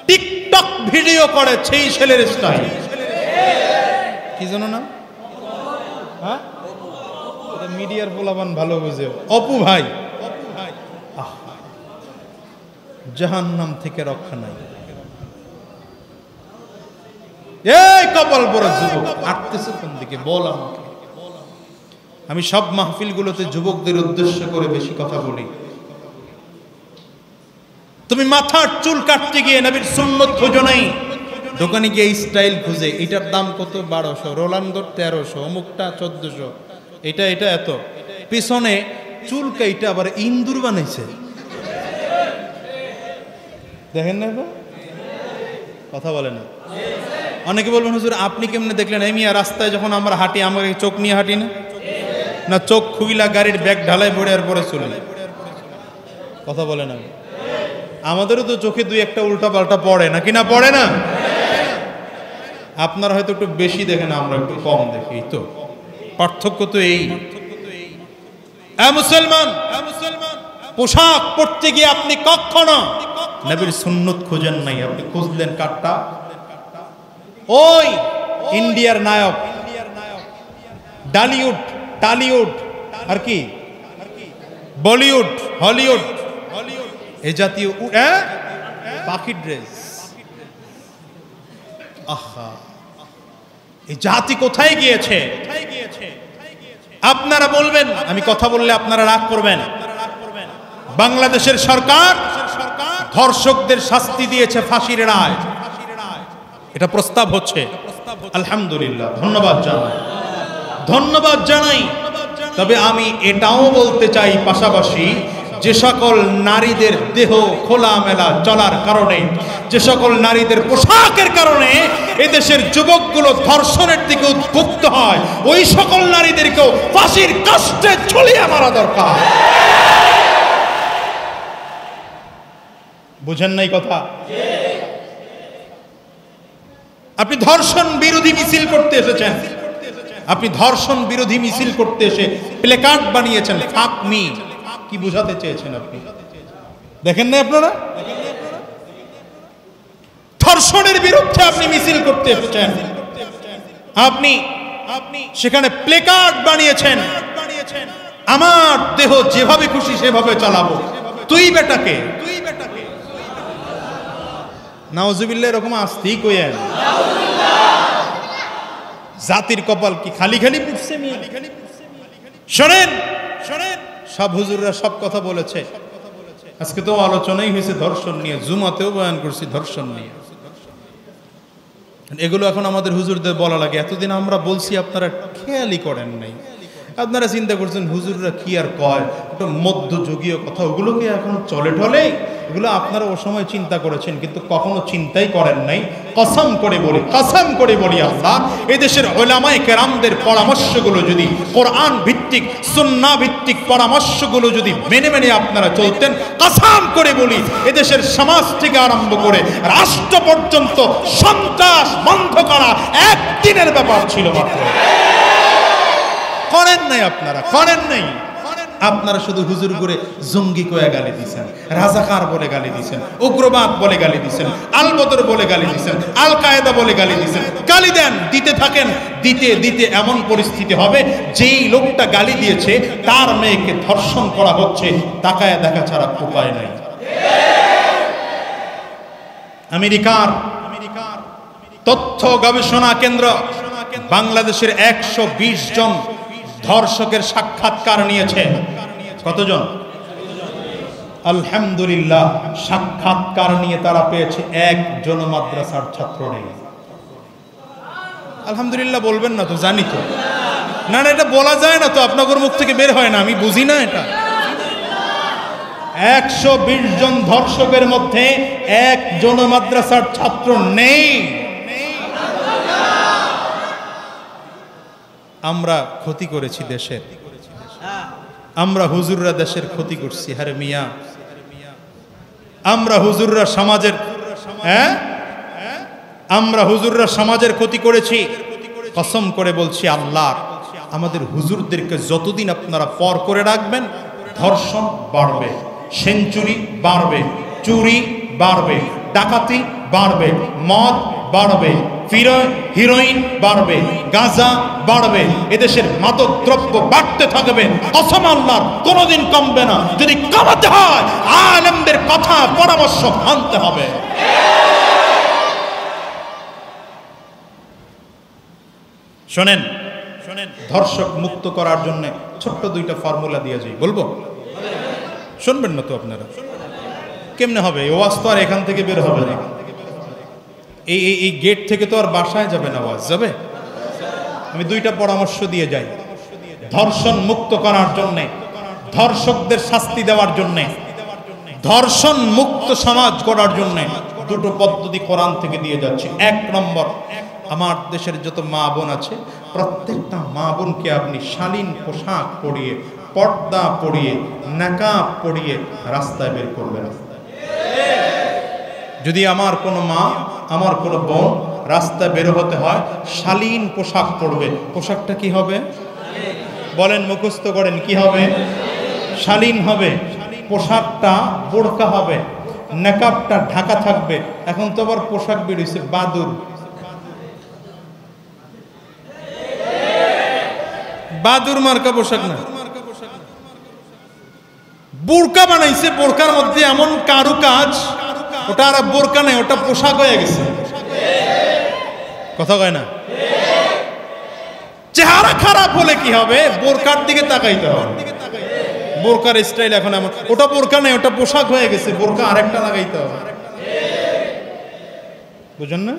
টিকটক ভিডিও করে সেই ছেলের স্টাইল, কি জানো না? হ্যাঁ, মিডিয়ার পোলাপান ভালো বুঝে। অপু ভাই, জাহান্নাম থেকে রক্ষা নাই। এই কপাল পরা যুবক আটতেছে কোন দিকে বল আমাকে। আমি সব মাহফিলগুলোতে যুবকদের উদ্দেশ্য করে বেশি কথা বলি। তুমি মাথার চুল কাটতে গিয়ে নবীর সুন্নত খোঁজো নাই, দোকানে গিয়ে স্টাইল খুঁজে, এটার দাম কত 1200, রোনালদোর 1300, অমুকটা 1400, এটা এত। পিছনে চুল কাইটা আবার ইন্দুর বানাইছে, দেখেন না? কথা বলে না। অনেকে বলবেন, হুজুর আপনি কেমনে দেখলেন? এই মিয়া, রাস্তায় যখন আমরা হাঁটি আমাকে চোখ নিয়ে হাঁটি না, না চোখ খুইলা গাড়ির ব্যাগ ঢালাই পড়ে আর পরে চলে। কথা বলে না। আমাদেরও তো চোখে দুই একটা উল্টা পাল্টা পড়ে নাকি না? পড়ে না? আপনারা হয়তো একটু বেশি দেখেন, আমরা একটু কম দেখি, তো পার্থক্য তো এই। মুসলমান, পোশাক পরতে গিয়ে আপনি কখনো নবীর সুন্নত খোঁজেন নাই, আপনি খুঁজলেন কাটটা ওই ইন্ডিয়ার নায়ক, টালিউড আর কি বলিউড, হলিউড, এ জাতীয় পাখির ড্রেস। আহা, এই জাতি কোথায় গিয়েছে? আপনারা বলবেন, আমি কথা বললে আপনারা রাগ করবেন। বাংলাদেশের সরকার ধর্ষকদের শাস্তি দিয়েছে ফাঁসির রায়, এটা প্রস্তাব হচ্ছে। আলহামদুলিল্লাহ, ধন্যবাদ জানাই। তবে আমি এটাও বলতে চাই পাশাপাশি, যে সকল নারীদের দেহ খোলামেলা চলার কারণে, যে সকল নারীদের পোশাকের কারণে এদেশের যুবকগুলো ধর্ষণের দিকে উদ্বুদ্ধ হয়, ওই সকল নারীদেরকেও ফাঁসির কাস্টে ঝুলিয়ে মারা দরকার। বুঝেন নাই কথা? আপনি ধর্ষণ বিরোধী মিছিল করতে এসেছেন, আপনি ধর্ষণ বিরোধী মিছিল করতে এসে প্লেকার্ড বানিয়েছেন ফাক মি। কি বোঝাতে চেয়েছেন আপনি? দেখেন না আপনারা? ধর্ষণের বিরুদ্ধে আপনি মিছিল করতে এসেছেন, আপনি সেখানে প্লেকার্ড বানিয়েছেন, আমার দেহ যেভাবে খুশি সেভাবে চালাবো, তুই বেটাকে। নাউজুবিল্লাহ, এরকম আসতেই কইেন। জাতির কপাল কি খালি খালি পুড়ছে? শোনেন শোনেন, সব হুজুররা সব কথা বলেছে, আজকে তো আলোচনাই হয়েছে ধর্ষণ নিয়ে, জুমাতেও বয়ান করছি ধর্ষণ নিয়ে। এগুলো এখন আমাদের হুজুরদের বলা লাগে। এতদিন আমরা বলছি, আপনারা খেয়ালই করেন নাই। আপনারা চিন্তা করছেন হুজুররা কি আর কয়, ওটা মধ্যযুগীয় কথা, ওগুলোকে এখন চলে ঢলে। এগুলো আপনারা ও সময় চিন্তা করেছেন, কিন্তু কখনো চিন্তাই করেন নাই। কসম করে বলি আল্লাহ, এদেশের উলামায়ে কেরামদের পরামর্শগুলো যদি, কোরআন ভিত্তিক সুন্নাহ ভিত্তিক পরামর্শগুলো যদি মেনে মেনে আপনারা চলতেন, কসম করে বলি এদেশের সমাজ থেকে আরম্ভ করে রাষ্ট্র পর্যন্ত সন্ত্রাস বন্ধ করা একদিনের ব্যাপার ছিল মাত্র। করেন নাই, আপনারা করেন নাই। আপনারা শুধু হুজুর করে জঙ্গি কয়ে গালি দিয়েছেন, রাজাকার বলে গালি দিয়েছেন, উগ্রবাদ বলে গালি দিয়েছেন, আল বদর বলে গালি দিয়েছেন, আল কায়েদা বলে গালি দিয়েছেন। গালি দেন, দিতে থাকেন, দিতে দিতে এমন পরিস্থিতি হবে যেই লোকটা গালি দিয়েছে তার মেয়েকে ধর্ষণ করা হচ্ছে, তাকায় দেখা ছাড়া উপায় নাই। আমেরিকার তথ্য গবেষণা কেন্দ্র বাংলাদেশের 120 জন ধর্ষকের সাক্ষাৎকার নিয়েছে। কতজন? আলহামদুলিল্লাহ, সাক্ষাৎকার নিয়ে তারা পেয়েছে একজন মাদ্রাসার ছাত্র নেই। আলহামদুলিল্লাহ বলবেন না তো? জানি তো, না না, এটা বলা যায় না তো, আপনাদের মুখ থেকে বের হয় না, আমি বুঝি না এটা। 120 জন ধর্ষকের মধ্যে একজন মাদ্রাসার ছাত্র নেই। আমরা ক্ষতি করেছি দেশের, আমরা হুজুররা দেশের ক্ষতি করছি। হারে মিয়া, আমরা হুজুররা সমাজের, আমরা হুজুররা সমাজের ক্ষতি করেছি। কসম করে বলছি আল্লাহ, আমাদের হুজুরদেরকে যতদিন আপনারা পর করে রাখবেন, ধর্ষণ বাড়বে, সেঞ্চুরি বাড়বে, চুরি বাড়বে, ডাকাতি বাড়বে, মদ বাড়বে, হিরোইন বাড়বে, গাঁজা বাড়বে, এদেশের মাদক দ্রব্য বাড়তে থাকবে। কসম আল্লাহর, কোনোদিন কমবে না। যদি কমাতে হয় আলেমদের কথা পরামর্শ মানতে হবে। শোনেন শোনেন, ধর্ষক মুক্ত করার জন্য ছোট্ট 2টা ফর্মুলা দিয়ে যাই, বলবো? শুনবেন না তো আপনারা? কেমনে হবে? ওয়াজ তো আর এখান থেকে বের হবে না, এই গেট থেকে তো আর বাসায় যাবে না, ওয়াজ যাবে। আমি 2টা পরামর্শ দিয়ে যাই ধর্ষণ মুক্ত করার জন্যে, ধর্ষকদের শাস্তি দেওয়ার জন্যে, ধর্ষণ মুক্ত সমাজ করার জন্যে 2টো পদ্ধতি কোরআন থেকে দিয়ে যাচ্ছি। 1 নম্বর, আমার দেশের যত মা বোন আছে, প্রত্যেকটা মা বোনকে আপনি শালীন পোশাক পরিয়ে, পর্দা পরিয়ে, নাকাব পরিয়ে রাস্তায় বের করবেন। যদি আমার কোনো মা, আমার কোনো বোন রাস্তায় বের হতে হয়, শালীন পোশাক পরবে। পোশাকটা কি হবে? বলেন, মুখস্থ করেন, কি হবে? শালীন হবে। পোশাকটা বোরকা হবে, নাকাবটা ঢাকা থাকবে। এখন তো আবার পোশাক বেরিয়েছে বাদুর, বাদুর মার্কা পোশাক না, বোরকা বানাইছে। বোরকার মধ্যে এমন কারুকাজ, ওটা আর বোরকা নেই, ওটা পোশাক হয়ে গেছে। কথা কয় না? চেহারা খারাপ হলে কি হবে? বোরকার দিকে তাকাইতে হবে। বোরকার স্টাইল এখন এমন, ওটা বোরকা নেই, ওটা পোশাক হয়ে গেছে, বোরকা আরেকটা লাগাইতে হবে। বুঝেন না?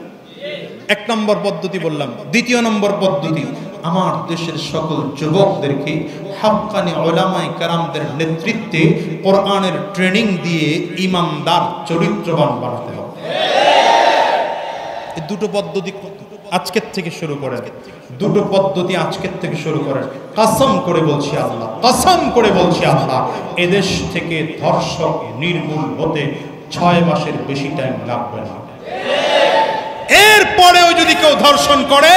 1 নম্বর পদ্ধতি বললাম। 2য় নম্বর পদ্ধতি, আমার দেশের সকল যুবকদেরকে হাক্কানি উলামায়ে কেরামদের নেতৃত্বে কোরআনের ট্রেনিং দিয়ে ইমানদার চরিত্রবান বানাতে হবে। এই 2টো পদ্ধতি আজকের থেকে শুরু করেন, 2টো পদ্ধতি আজকের থেকে শুরু করেন। কসম করে বলছি আল্লাহ, কসম করে বলছি আল্লাহ, এদেশ থেকে ধর্ষক নির্মূল হতে 6 মাসের বেশি টাইম লাগবে না। এরপরেও যদি কেউ ধর্ষণ করে,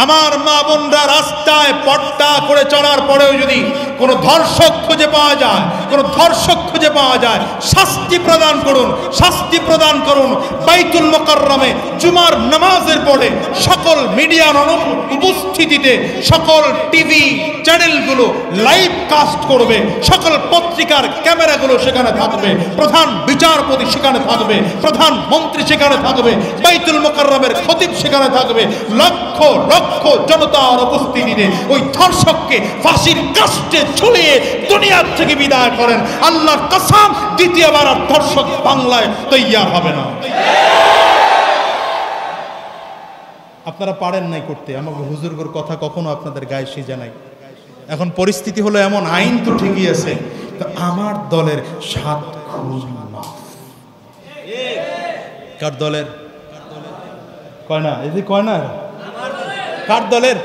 আমার মা বোনরা রাস্তায় পর্দা করে চলার পরেও যদি কোনো ধর্ষক খুঁজে পাওয়া যায়, কোনো ধর্ষক খুঁজে পাওয়া যায়, শাস্তি প্রদান করুন, শাস্তি প্রদান করুন। বাইতুল মুকাররমে জুমার নামাজের পরে সকল মিডিয়ার উপস্থিতিতে সকল টিভি চ্যানেলগুলো লাইভ কাস্ট করবে, সকল পত্রিকার ক্যামেরাগুলো সেখানে থাকবে, প্রধান বিচারপতি সেখানে থাকবে, প্রধানমন্ত্রী সেখানে থাকবে, বাইতুল মুকাররমের খতিব সেখানে থাকবে, লক্ষ লক্ষ জনতার উপস্থিতিতে ওই ধর্ষককে ফাঁসির কাস্টে ঝুলিয়ে দুনিয়ার থেকে বিদায় করেন। আল্লাহর কসম, দ্বিতীয়বার আর ধর্ষক বাংলায় তৈয়ার হবে না। আপনারা পারেন নাই করতে, আমাকে হুজুরগর কথা কখনো আপনাদের গায়ে সিজা নাই। এখন পরিস্থিতি হলো এমন, আইন তো ঠিকই আছে, তো আমার দলের 7 খুন মাফ। কার দলের? কয় না, এই যে কয় না, কার দলের?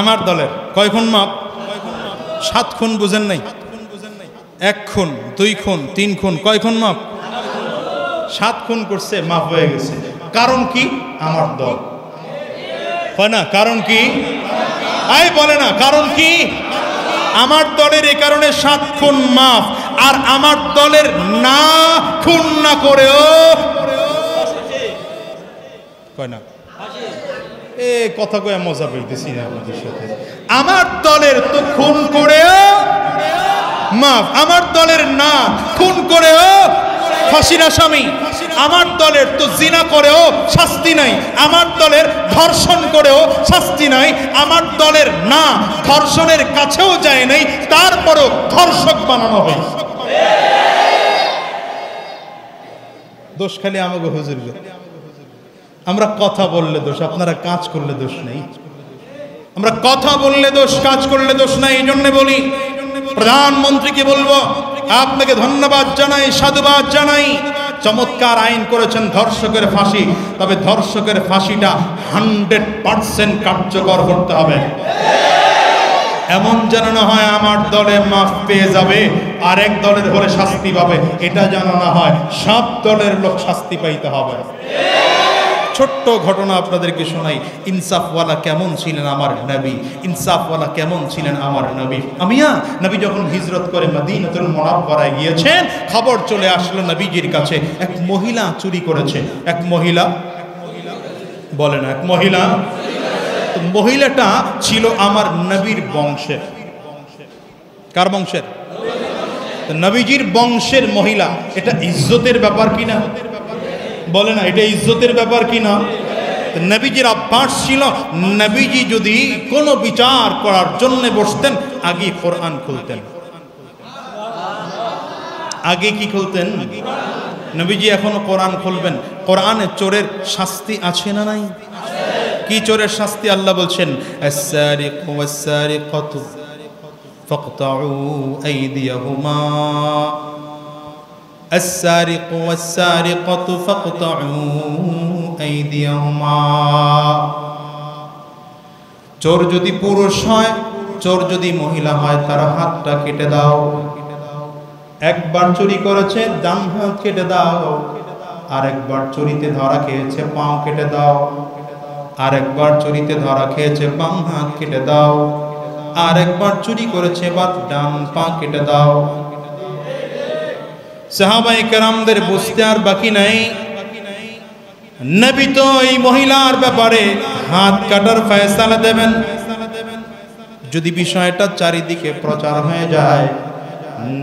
আমার দলের। কয় খুন মাপ? 7 খুন বুঝেন নাই? 1 খুন, 2 খুন, 3 খুন, কয় খুন মাপ? 7 খুন করছে, মাফ হয়ে গেছে। কারণ কি? আমার দল। কয় না, কারণ কি? আই বলে না, কারণ কি? আমার দলের এ কারণে 7 খুন মাফ। আর আমার দলের না খুন না করেও কয় না, এ কথা কয়ে মজা পেতেছি না আপনাদের সাথে। আমার দলের তো খুন করেও মাফ, আমার দলের না খুন করেও ফাঁসির আসামি, আমার দলের তো জিনা করেও শাস্তি নাই, আমার দলের ধর্ষণ করেও শাস্তি নাই, আমার দলের না ধর্ষণের কাছেও যায় নাই, তারপরও ধর্ষক বানানো হয়। দোষ খালি আমাকে হুজুর। আমরা কথা বললে দোষ, আপনারা কাজ করলে দোষ নেই। আমরা কথা বললে দোষ, কাজ করলে দোষ নাই। এই জন্য বলি, প্রধানমন্ত্রীকে বলবো, আপনাকে ধন্যবাদ জানাই, সাধুবাদ জানাই। চমৎকার আইন করেছেন ধর্ষকের ফাঁসি, তবে ধর্ষকের ফাঁসিটা 100% কার্যকর করতে হবে। এমন যেন না হয় আমার দলে মাফ পেয়ে যাবে, আরেক দলের হলে শাস্তি পাবে, এটা যেন না হয়। সব দলের লোক শাস্তি পাইতে হবে। ছোট্ট ঘটনা আপনাদেরকে শোনাই। ইনসাফওয়ালা কেমন ছিলেন আমার নবী, ইনসাফওয়ালা কেমন ছিলেন আমার নবী। আমিয়া নবী যখন হিজরত করে মদিনাতুল মুনাওয়ারায় গিয়েছেন, খবর চলে আসলো নবীজির কাছে এক মহিলা চুরি করেছে। এক মহিলা, বলে না, এক মহিলা। তো মহিলাটা ছিল আমার নবীর বংশের। কার বংশের? নবীজির বংশের মহিলা। এটা ইজ্জতের ব্যাপার কিনা? বলে না, এটা ইজ্জতের ব্যাপার কিনা? নবীজির অভ্যাস ছিল, নবীজি যদি কোনো বিচার করার জন্য বসতেন, আগে কোরআন খুলতেন। আগে কি খুলতেন? নবীজি এখনো কোরআন খুলবেন। কোরআনে চোরের শাস্তি আছে না নাই? কি চোরের শাস্তি? আল্লাহ বলছেন, আস-সারিকু ওয়াস-সারিকাতু ফাকতাউ আইদিয়াহুমা, আস-সারিকু ওয়াস-সারিকাতু ফাকতাউ আইদিয়াহুমা। চোর যদি পুরুষ হয়, চোর যদি মহিলা হয়, তার হাতটা কেটে দাও। একবার চুরি করেছে, ডান হাত কেটে দাও। আরেকবার চুরিতে ধরা খেয়েছে, পাও কেটে দাও। আরেকবার চুরিতে ধরা খেয়েছে, বাম হাত কেটে দাও। আরেকবার চুরি করেছে, বা ডান পা কেটে দাও। সাহাবায়ে কেরামদের বুঝতে আর বাকি নাই। নবী তো এই মহিলার ব্যাপারে হাত কাটার ফয়সালা দেবেন। যদি বিষয়টা চারিদিকে প্রচার হয়ে যায়,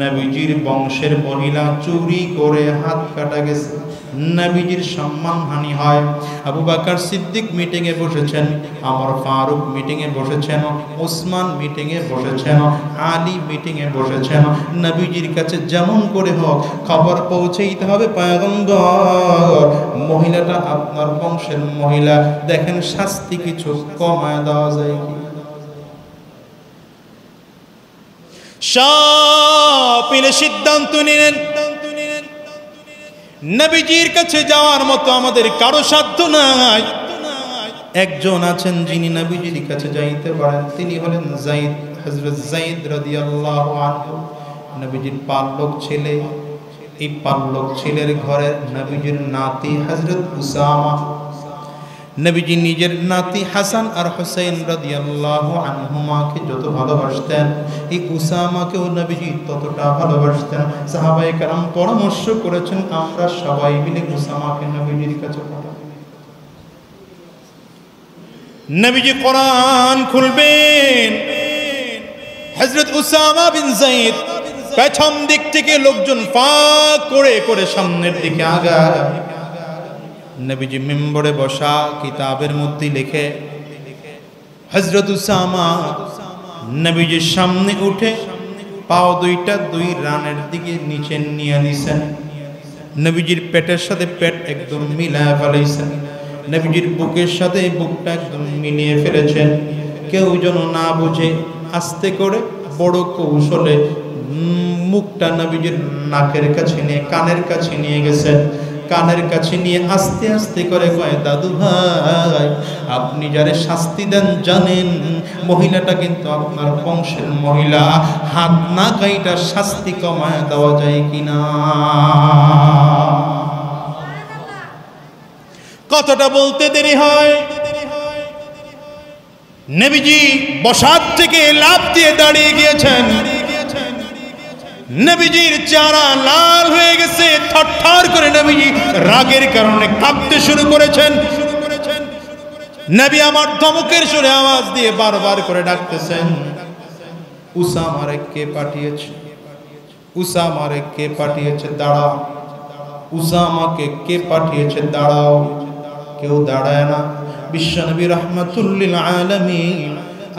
নবীজির বংশের মহিলা চুরি করে হাত কাটা গেছে, নবীজির সম্মানহানি হয়। আবু বকর সিদ্দিক মিটিং এ বসেছেন, ওমর ফারুক মিটিং এ বসেছেন, ওসমান মিটিং এ বসেছেন, আলী মিটিং এ বসেছেন। নবীজির কাছে যেমন করে হোক খবর পৌঁছাইতে হবে, পয়গম্বর মহিলাটা আপনার বংশের মহিলা, দেখেন শাস্তি কিছু কমায় দেওয়া যায় কি। সব মিলে সিদ্ধান্ত নিলেন, নবীজির কাছে যাওয়ার মতো আমাদের কারো সাধ্য নাই। একজন আছেন যিনি নবীজির কাছে যাইতে পারেন, তিনি হলেন যায়েদ, হযরত যায়েদ রাদিয়াল্লাহু আনহু, নবীজির পালক ছেলে। এই পালক ছেলের ঘরের নবীজির নাতি হযরত উসামা, নবীজি নিজের নাতি হাসান আর হুসাইন রাদিয়াল্লাহু আনহুমাকে যত ভালোবাসতেন, এই উসামাকেও নবীজি ততটা ভালোবাসতেন। সাহাবায়ে কেরাম পরামর্শ করেছেন আমরা সবাই মিলে উসামাকে নবীজির কাছে পাঠাবো। নবীজি কোরআন খুলবেন, হযরত উসামা বিন যায়েদ পেছন দিক থেকে লোকজন ফাঁক করে করে সামনের দিকে আগায়। নবীজি মিম্বরে বসা, কিতাবের মধ্যে লিখে হযরত উসামা নবীজির সামনে উঠে পাও দুইটা দুই রানের দিকে নিচে নিয়ে নিছেন। নবীজির পেটের সাথে পেট একদম মিলায় ফেলেছেন, নবীজির বুকের সাথে বুকটা একদম মিলিয়ে ফেলেছেন। কেউ যেন না বুঝে আস্তে করে বড় কৌশলে মুখটা নবীজির নাকের কাছে নিয়ে কানের কাছে নিয়ে গেছেন। কানের কাছে নিয়ে আস্তে আস্তে করে কয়, দাদু ভাই আপনি যারে শাস্তি দেন জানেন, মহিলাটা কিন্তু আপনার বংশের মহিলা, হাত না কাইটা শাস্তি কমায় দেওয়া যায় কিনা। কতটা বলতে দেরি হয়, নবীজি বসার থেকে লাফ দিয়ে দাঁড়িয়ে গিয়েছেন। নবীজির চেহারা লাল হয়ে গেছে, থরথর করে নবীজি রাগের কারণে কাঁপতে শুরু করেছেন। নবী আমার ধমকের সুরে আওয়াজ দিয়ে বারবার করে ডাকতেছেন, উসামারে কে পাঠিয়েছে, উসামারে কে পাঠিয়েছে, দাঁড়াও, উসামাকে কে পাঠিয়েছে, দাঁড়াও। কেউ দাঁড়ায় না। বিশ্বনবী রাহমাতুল লিল আলামিন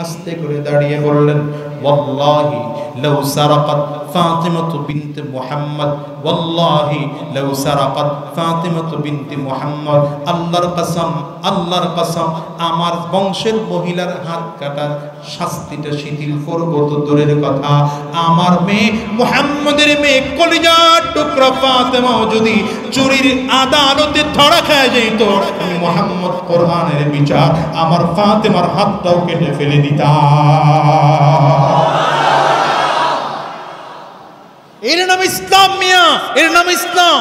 আস্তে করে দাঁড়িয়ে বললেন, ওয়াল্লাহি লাউ সারাকাত ফাতিমাতু বিনত মুহাম্মদ, ওয়াল্লাহি লাউ সারাকাত ফাতিমাতু বিনত মুহাম্মদ, আল্লাহর কসম, আল্লাহর কসম, আমার বংশের মহিলার হাত কাটার শাস্তিটা শিথিল করব তো দূরের কথা, আমার মেয়ে মুহাম্মদের মেয়ে কলিজার টুকরা ফাতিমাও যদি চুরির আদালতে ধরা খেয়ে যেত, আমি মুহাম্মদ কোরআনের বিচার আমার ফাতিমার হাতটাও কেটে ফেলে দিতাম। এর নাম ইসলাম মিয়া, এর নাম ইসলাম।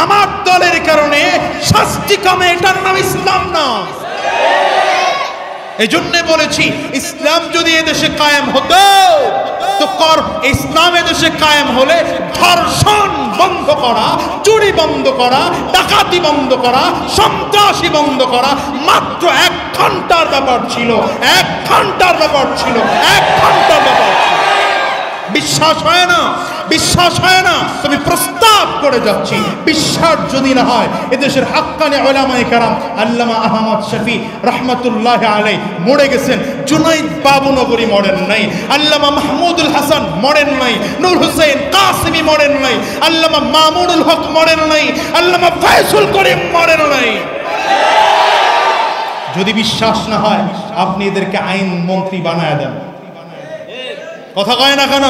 আমার দলের কারণে শাস্তি কমে, এটার নাম ইসলাম না। এই জন্য বলেছি, ইসলাম যদি এদেশে কায়েম হতো তো ইসলাম এদেশে কায়েম হলে ধর্ষণ বন্ধ করা, চুরি বন্ধ করা, ডাকাতি বন্ধ করা, সন্ত্রাসী বন্ধ করা মাত্র 1 ঘন্টার ব্যাপার ছিল, 1 ঘন্টার ব্যাপার ছিল, 1 ঘন্টার ব্যাপার ছিল। বিশ্বাস হয় না, বিশ্বাস হয় না, তবে প্রস্তাব করে যাচ্ছি, বিশ্বাস যদি না হয়, এদেশের হাক্কানি উলামায়ে কেরাম আল্লামা আহমদ শফি রহমাতুল্লাহ আলাইহি মরে গেছেন, জুনাইদ বাবুনগরী মরেন নাই, আল্লামা মাহমুদুল হাসান মরেন নাই, নূর হোসেন কাসিমি মরেন নাই, আল্লামা মামুনুল হক মরেন নাই, আল্লামা ফয়জুল করিম মরেন নাই। যদি বিশ্বাস না হয় আপনি এদেরকে আইন মন্ত্রী বানায় দেন। কথা কয় না কেন?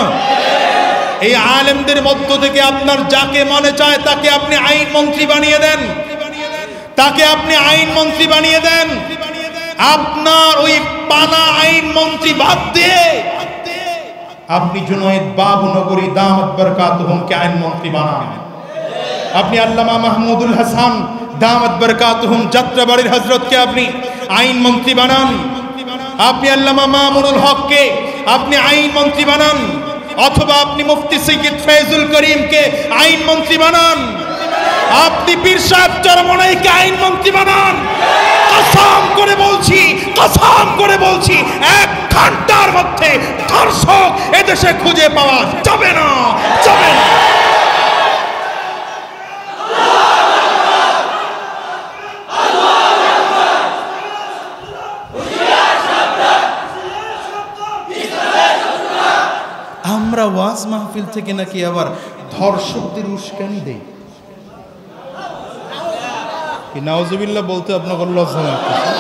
এই আলেমদের মধ্য থেকে আপনার যাকে মনে চায় তাকে আপনি আইন মন্ত্রী বানিয়ে দেন, তাকে আপনি আইন মন্ত্রী বানিয়ে দেন। আপনার ওই পানা আইন মন্ত্রী বাদ দিয়ে আপনি জুনাইদ বাবুনগরী দামাত বরকাতুহুমকে আইন মন্ত্রী বানান। আপনি আল্লামা মাহমুদুল হাসান দামাত বরকাতুহুম যাত্রাবাড়ির হযরতকে আপনি আইন মন্ত্রী বানান। আপনি আল্লামা মামুনুল হককে আপনি আইন মন্ত্রী বানান, অথবা আপনি মুফতি সৈয়দ ফয়জুল করিমকে আইন মন্ত্রী বানান, আপনি পীর সাহেব চরমনাইকে আইন মন্ত্রী বানান। কসম করে বলছি, কসম করে বলছি, 1 ঘন্টার মধ্যে ধর্ষক এদেশে খুঁজে পাওয়া যাবে না, যাবে না। আমরা ওয়াজ মাহফিল থেকে নাকি আবার ধর্ষকদের উস্কানি দেই, কি নাউজুবিল্লাহ বলতে আপনাকে লজ্জা লাগতেছে?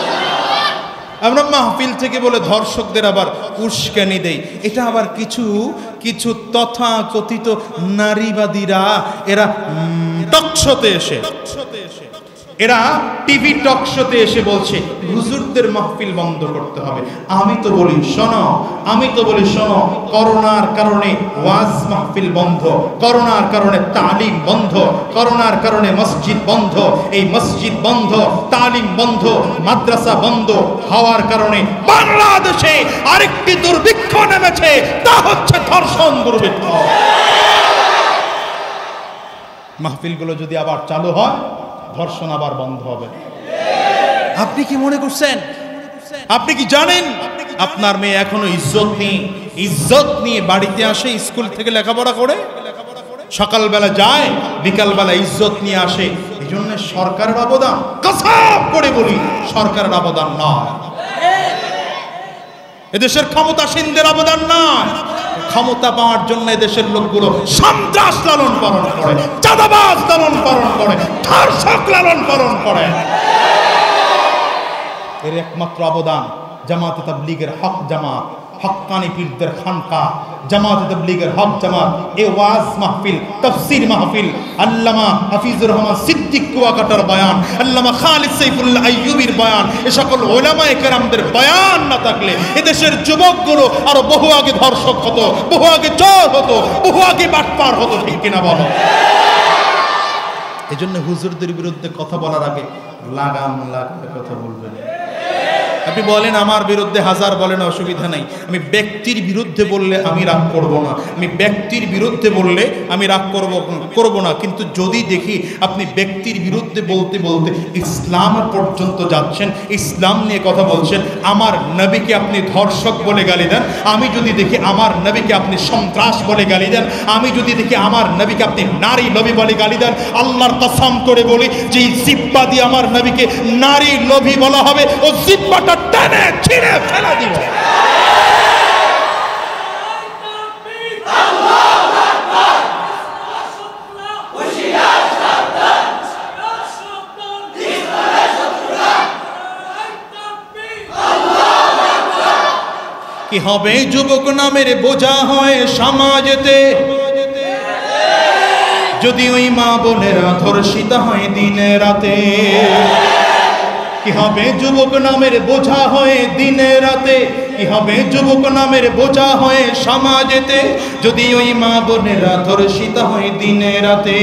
আমরা মাহফিল থেকে বলে ধর্ষকদের আবার উস্কানি দেই। এটা আবার কিছু কিছু তথাকথিত নারীবাদীরা এরা টকশোতে এসে এরা টিভি টক শোতে এসে বলছে হুজুরদের মাহফিল বন্ধ করতে হবে। আমি তো বলি শোনো, করোনার কারণে ওয়াজ মাহফিল বন্ধ, করোনার কারণে তালিম বন্ধ, করোনার কারণে মসজিদ বন্ধ। এই মসজিদ বন্ধ, তালিম বন্ধ, মাদ্রাসা বন্ধ হওয়ার কারণে বাংলাদেশে আরেকটি দুর্ভিক্ষ নেমেছে, তা হচ্ছে ধর্ষণ দুর্ভিক্ষ। মাহফিলগুলো যদি আবার চালু হয়, ধর্ষণ আবার বন্ধ হবে। আপনি কি মনে করছেন? আপনি কি জানেন আপনার মেয়ে এখনো ইজ্জত নিয়ে বাড়িতে আসে, স্কুল থেকে লেখাপড়া করে, সকালবেলা যায়, বিকালবেলা ইজ্জত নিয়ে আসে? এই জন্য সরকারের অবদান, কসম করে বলি, সরকারের অবদান নয়, এদেশের ক্ষমতাসীনদের অবদান নয়। ক্ষমতা পাওয়ার জন্য এদেশের লোকগুলো সন্ত্রাস লালন পালন করে, চাঁদাবাজ লালন পালন করে, ধর্ষক লালন পালন করে। এর একমাত্র অবদান জামাতে তাবলীগের হক জামাত, হক্কানি পীরদের খানকা, জামাতে তাবলীগের হক জামাত, এ ওয়াজ মাহফিল, তাফসীর মাহফিল, আল্লামা হাফিজুর রহমান সিদ্দিক কুয়াকাটার বয়ান, আল্লামা খালিদ সাইফুল্লাহ আইয়ুবীর বয়ান, এ সকল উলামায়ে কেরামদের বয়ান না থাকলে এদেশের যুবকগুলো আরো বহু আগে ধর্ষক হতো, বহু আগে চোর হতো, বহু আগে বাটপার হতো। ঠিক কিনা বলো? এজন্য হুজুরদের বিরুদ্ধে কথা বলার আগে লাগাম লাগিয়ে কথা বলবেন। আপনি বলেন আমার বিরুদ্ধে হাজার বলেন, অসুবিধা নাই। আমি ব্যক্তির বিরুদ্ধে বললে আমি রাগ করব না, আমি ব্যক্তির বিরুদ্ধে বললে আমি রাগ করব না। কিন্তু যদি দেখি আপনি ব্যক্তির বিরুদ্ধে বলতে বলতে ইসলাম পর্যন্ত যাচ্ছেন, ইসলাম নিয়ে কথা বলছেন, আমার নবীকে আপনি ধর্ষক বলে গালি দেন, আমি যদি দেখি আমার নবীকে আপনি সন্ত্রাস বলে গালি দেন, আমি যদি দেখি আমার নবীকে আপনি নারী লোভী বলে গালি দেন, আল্লাহর কসম করে বলি যে জিব্বা দিয়ে আমার নবীকে নারী লোভী বলা হবে, ও জিব্বাটা টেনে ছিঁড়ে ফেলে দিব। কি হবে যুবক নামের বোঝা হয় সমাজেতে, যদি ওই মা বোনেরা ধর্ষিত হয় দিনে রাতে। কি হবে যুবক নামের বোঝা হয়ে দিনে রাতে, কি হবে যুবক নামের বোঝা হয়ে সমাজেতে, যদি ওই মা বোনেরা ধর্ষিত হয় দিনে রাতে।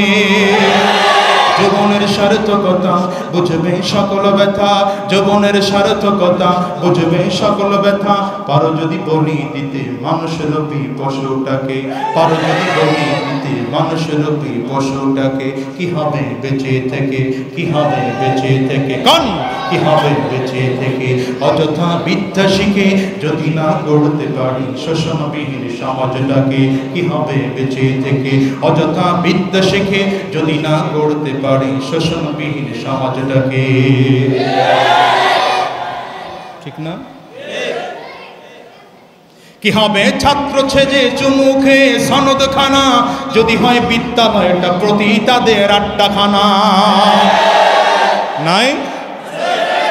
যৌবনের সার্থকতা বুঝবে সকল ব্যথা, যৌবনের সার্থকতা বুঝবে সকল ব্যথা। পারো যদি বলি দিতে মানুষরূপী পশুটাকে, পারো যদি বলি দিতে মানুষরূপী পশুটাকে। কি হবে বেঁচে থেকে, কি হবে বেঁচে থেকে, কোন কি হবে বেঁচে থেকে? অযথা বিদ্যা শিখে যদি না গড়তে পারি শোষণবিহীন সমাজটাকে। কি হবে বেঁচে থেকে? অযথা বিদ্যা শিখে যদি না গড়তে পারি শোষণবিহীন সমাজটাকে। ঠিক না? কি হবে ছাত্র ছেজে চুমুখে সনদখানা, যদি হয় বিদ্যালয়টা প্রতি তাদের আড্ডাখানা। নাই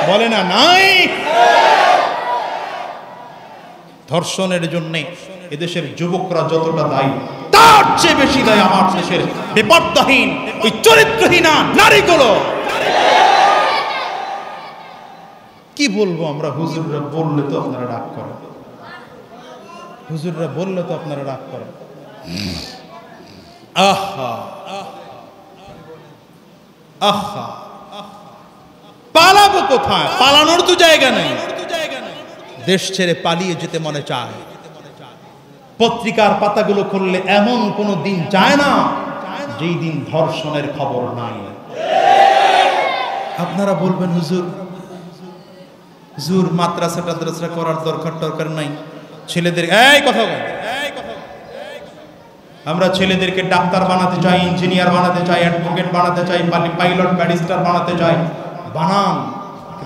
বলে না, নাই। ধর্ষণের জন্য এদেশের যুবকরা যতটা দায়ী, তার চেয়ে বেশি দায়ী আমার দেশের বেপর্দাহীন ওই চরিত্রহীনা নারীগুলো। কি বলবো আমরা? হুজুররা বললে তো আপনারা রাগ করেন, হুজুররা বললে তো আপনারা রাগ করেন। আহা আহা, পালাবো কোথায়? পালানোর তো জায়গা নেই। দেশ ছেড়ে পালিয়ে যেতে মনে চায়। পত্রিকার পাতাগুলো খুললে এমন কোন দিন যায় না যেই দিন ধর্ষণের খবর নাই। আপনারা বলবেন হুজুর, হুজুর মাদ্রাসা টাদ্রাসা করার দরকার নাই, ছেলেদের এই কথা বল, আমরা ছেলেদেরকে ডাক্তার বানাতে চাই, ইঞ্জিনিয়ার বানাতে চাই, অ্যাডভোকেট বানাতে চাই, পাইলট ব্যারিস্টার বানাতে চাই, বানান।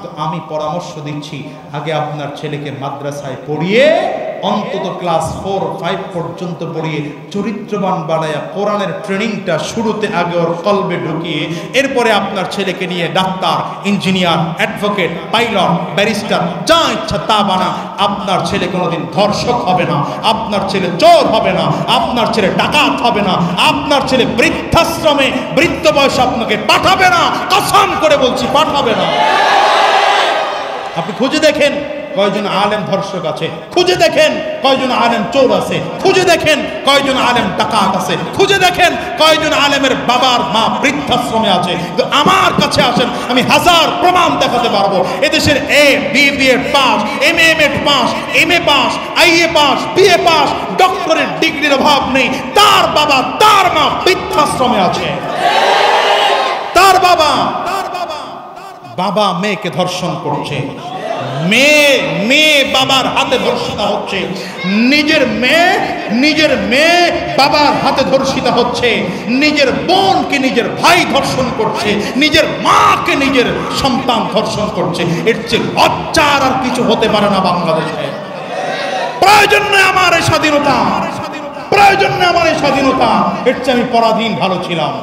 কিন্তু আমি পরামর্শ দিচ্ছি আগে আপনার ছেলেকে মাদ্রাসায় পড়িয়ে অন্তত ক্লাস 4-5 পর্যন্ত পড়িয়ে চরিত্রবান বানায়া কোরআনের ট্রেনিংটা শুরুতে আগে ওর কলবে ঢুকিয়ে এরপরে আপনার ছেলেকে নিয়ে doctor, engineer, advocate, pilot, barrister যা ইচ্ছা তা বানা। আপনার ছেলে কোনোদিন ধর্ষক হবে না, আপনার ছেলে চোর হবে না, আপনার ছেলে ডাকাত হবে না, আপনার ছেলে বৃদ্ধাশ্রমে বৃদ্ধ বয়সে আপনাকে পাঠাবে না, কসম করে বলছি পাঠাবে না। আপনি খুঁজে দেখেন কয়জন আলেম ধর্ষক আছে, খুঁজে দেখেন কয়জন আলেম চোর আছে, খুঁজে দেখেন কয়জন আলেম ডাকাত আছে, খুঁজে দেখেন কয়জন আলেমের বাবার মা বৃদ্ধাশ্রমে আছে। তো আমার কাছে আসেন, আমি হাজার প্রমাণ দেখাতে পারবো। এদেশের BA pass, MA pass, MA pass, IA pass, BA pass, ডক্টরের ডিগ্রির অভাব নেই, তার বাবা তার মা বৃদ্ধাশ্রমে আছে। তার বাবা মেয়েকে ধর্ষণ করছে, মেয়ে বাবার হাতে ধর্ষিতা হচ্ছে, নিজের মেয়ে বাবার হাতে ধর্ষিতা হচ্ছে, নিজের বোনকে নিজের ভাই ধর্ষণ করছে, নিজের মাকে নিজের সন্তান ধর্ষণ করছে। এর চেয়ে লজ্জার আর কিছু হতে পারে না বাংলাদেশে। প্রয়োজন নেই আমার এই স্বাধীনতা, প্রয়োজন নেই আমার এই স্বাধীনতা। এর চেয়ে আমি পরাধীন ভালো ছিলাম।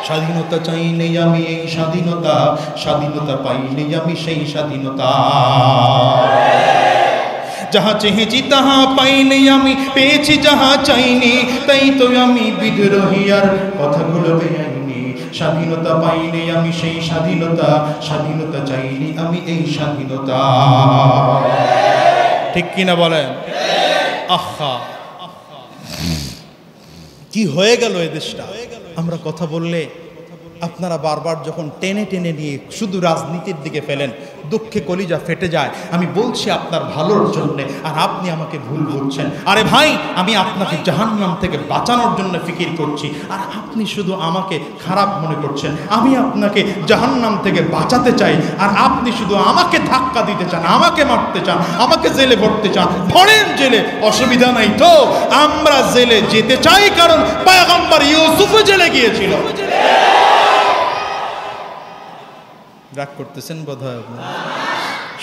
স্বাধীনতা চাই নেই আমি এই স্বাধীনতা, স্বাধীনতা পাই নেই আমি সেই স্বাধীনতা। যাহা চেয়েছি তাহা পাই নেই আমি, পেয়েছি যাহা চাইনি, তাই তো আমি বিদ্রোহী আর কথাগুলো বেআইনি। স্বাধীনতা পাই নেই আমি সেই স্বাধীনতা, স্বাধীনতা চাইনি আমি এই স্বাধীনতা। ঠিক কিনা বলেন? আহা কি হয়ে গেল এ দেশটা। আমরা কথা বললে আপনারা বারবার যখন টেনে টেনে নিয়ে শুধু রাজনীতির দিকে ফেলেন, দুঃখে কলিজা ফেটে যায়। আমি বলছি আপনার ভালোর জন্য, আর আপনি আমাকে ভুল বলছেন। আরে ভাই, আমি আপনাকে জাহান্নাম থেকে বাঁচানোর জন্য ফিকির করছি, আর আপনি শুধু আমাকে খারাপ মনে করছেন। আমি আপনাকে জাহান্নাম থেকে বাঁচাতে চাই, আর আপনি শুধু আমাকে ধাক্কা দিতে চান, আমাকে মারতে চান, আমাকে জেলে ভরতে চান। ভরেন জেলে, অসুবিধা নাই তো। আমরা জেলে যেতে চাই কারণ পয়গম্বর ইউসুফ জেলে গিয়েছিল। রাগ করতেছেন বোধহয়।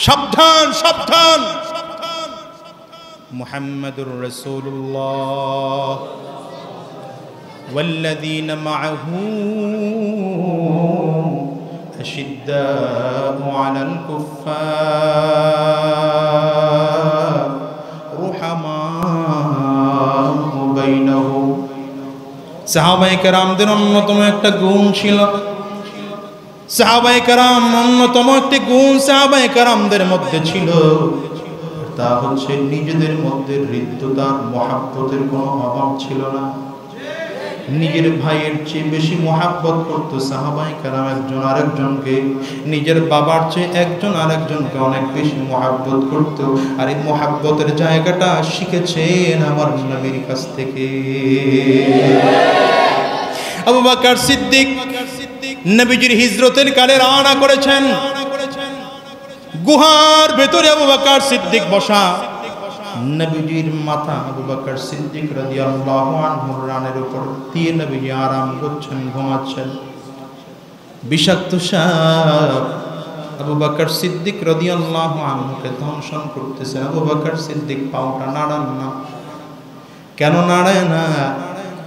সাবধান সাবধান। মুহাম্মাদুর রাসূলুল্লাহ ওয়াল্লাযীনা মাআহু আশিদ্দাউ আলাল কুফফার রুহামাউ বাইনাহুম। সাহাবায়ে কেরামদের অন্যতম একটা গুণ ছিল, সাহাবায়ে কেরাম অন্যতম একটি গুণ সাহাবায়ে কেরামদের মধ্যে ছিল, তা হচ্ছে নিজেদের মধ্যে হৃদ্যতার মহাব্বতের কোনো অভাব ছিল না। নিজের ভাইয়ের চেয়ে বেশি মহাব্বত করতো সাহাবায়ে কেরাম একজন আরেকজনকে, নিজের বাবার চেয়ে একজন আরেকজনকে অনেক বেশি মহাব্বত করতো। আর এই মহাব্বতের জায়গাটা শিখেছেন আমার নবীর কাছ থেকে। আবু বকর সিদ্দিক নবীজির হিজরতের কালে রওনা করেছেন। গুহার ভেতরে আবু বকর সিদ্দিক বসা, নবীজির মাথা আবু বকর সিদ্দিক রাদিয়াল্লাহু আনহুর রানের উপর দিয়ে নবীজি আরাম করছেন, ঘুমাচ্ছেন। বিষাক্ত সাপ আবু বকর সিদ্দিক রাদিয়াল্লাহু আনহুকে দংশন করতেছে। আবু বকর সিদ্দিক পাওটা নাড়ান না। কেন নাড়ায় না?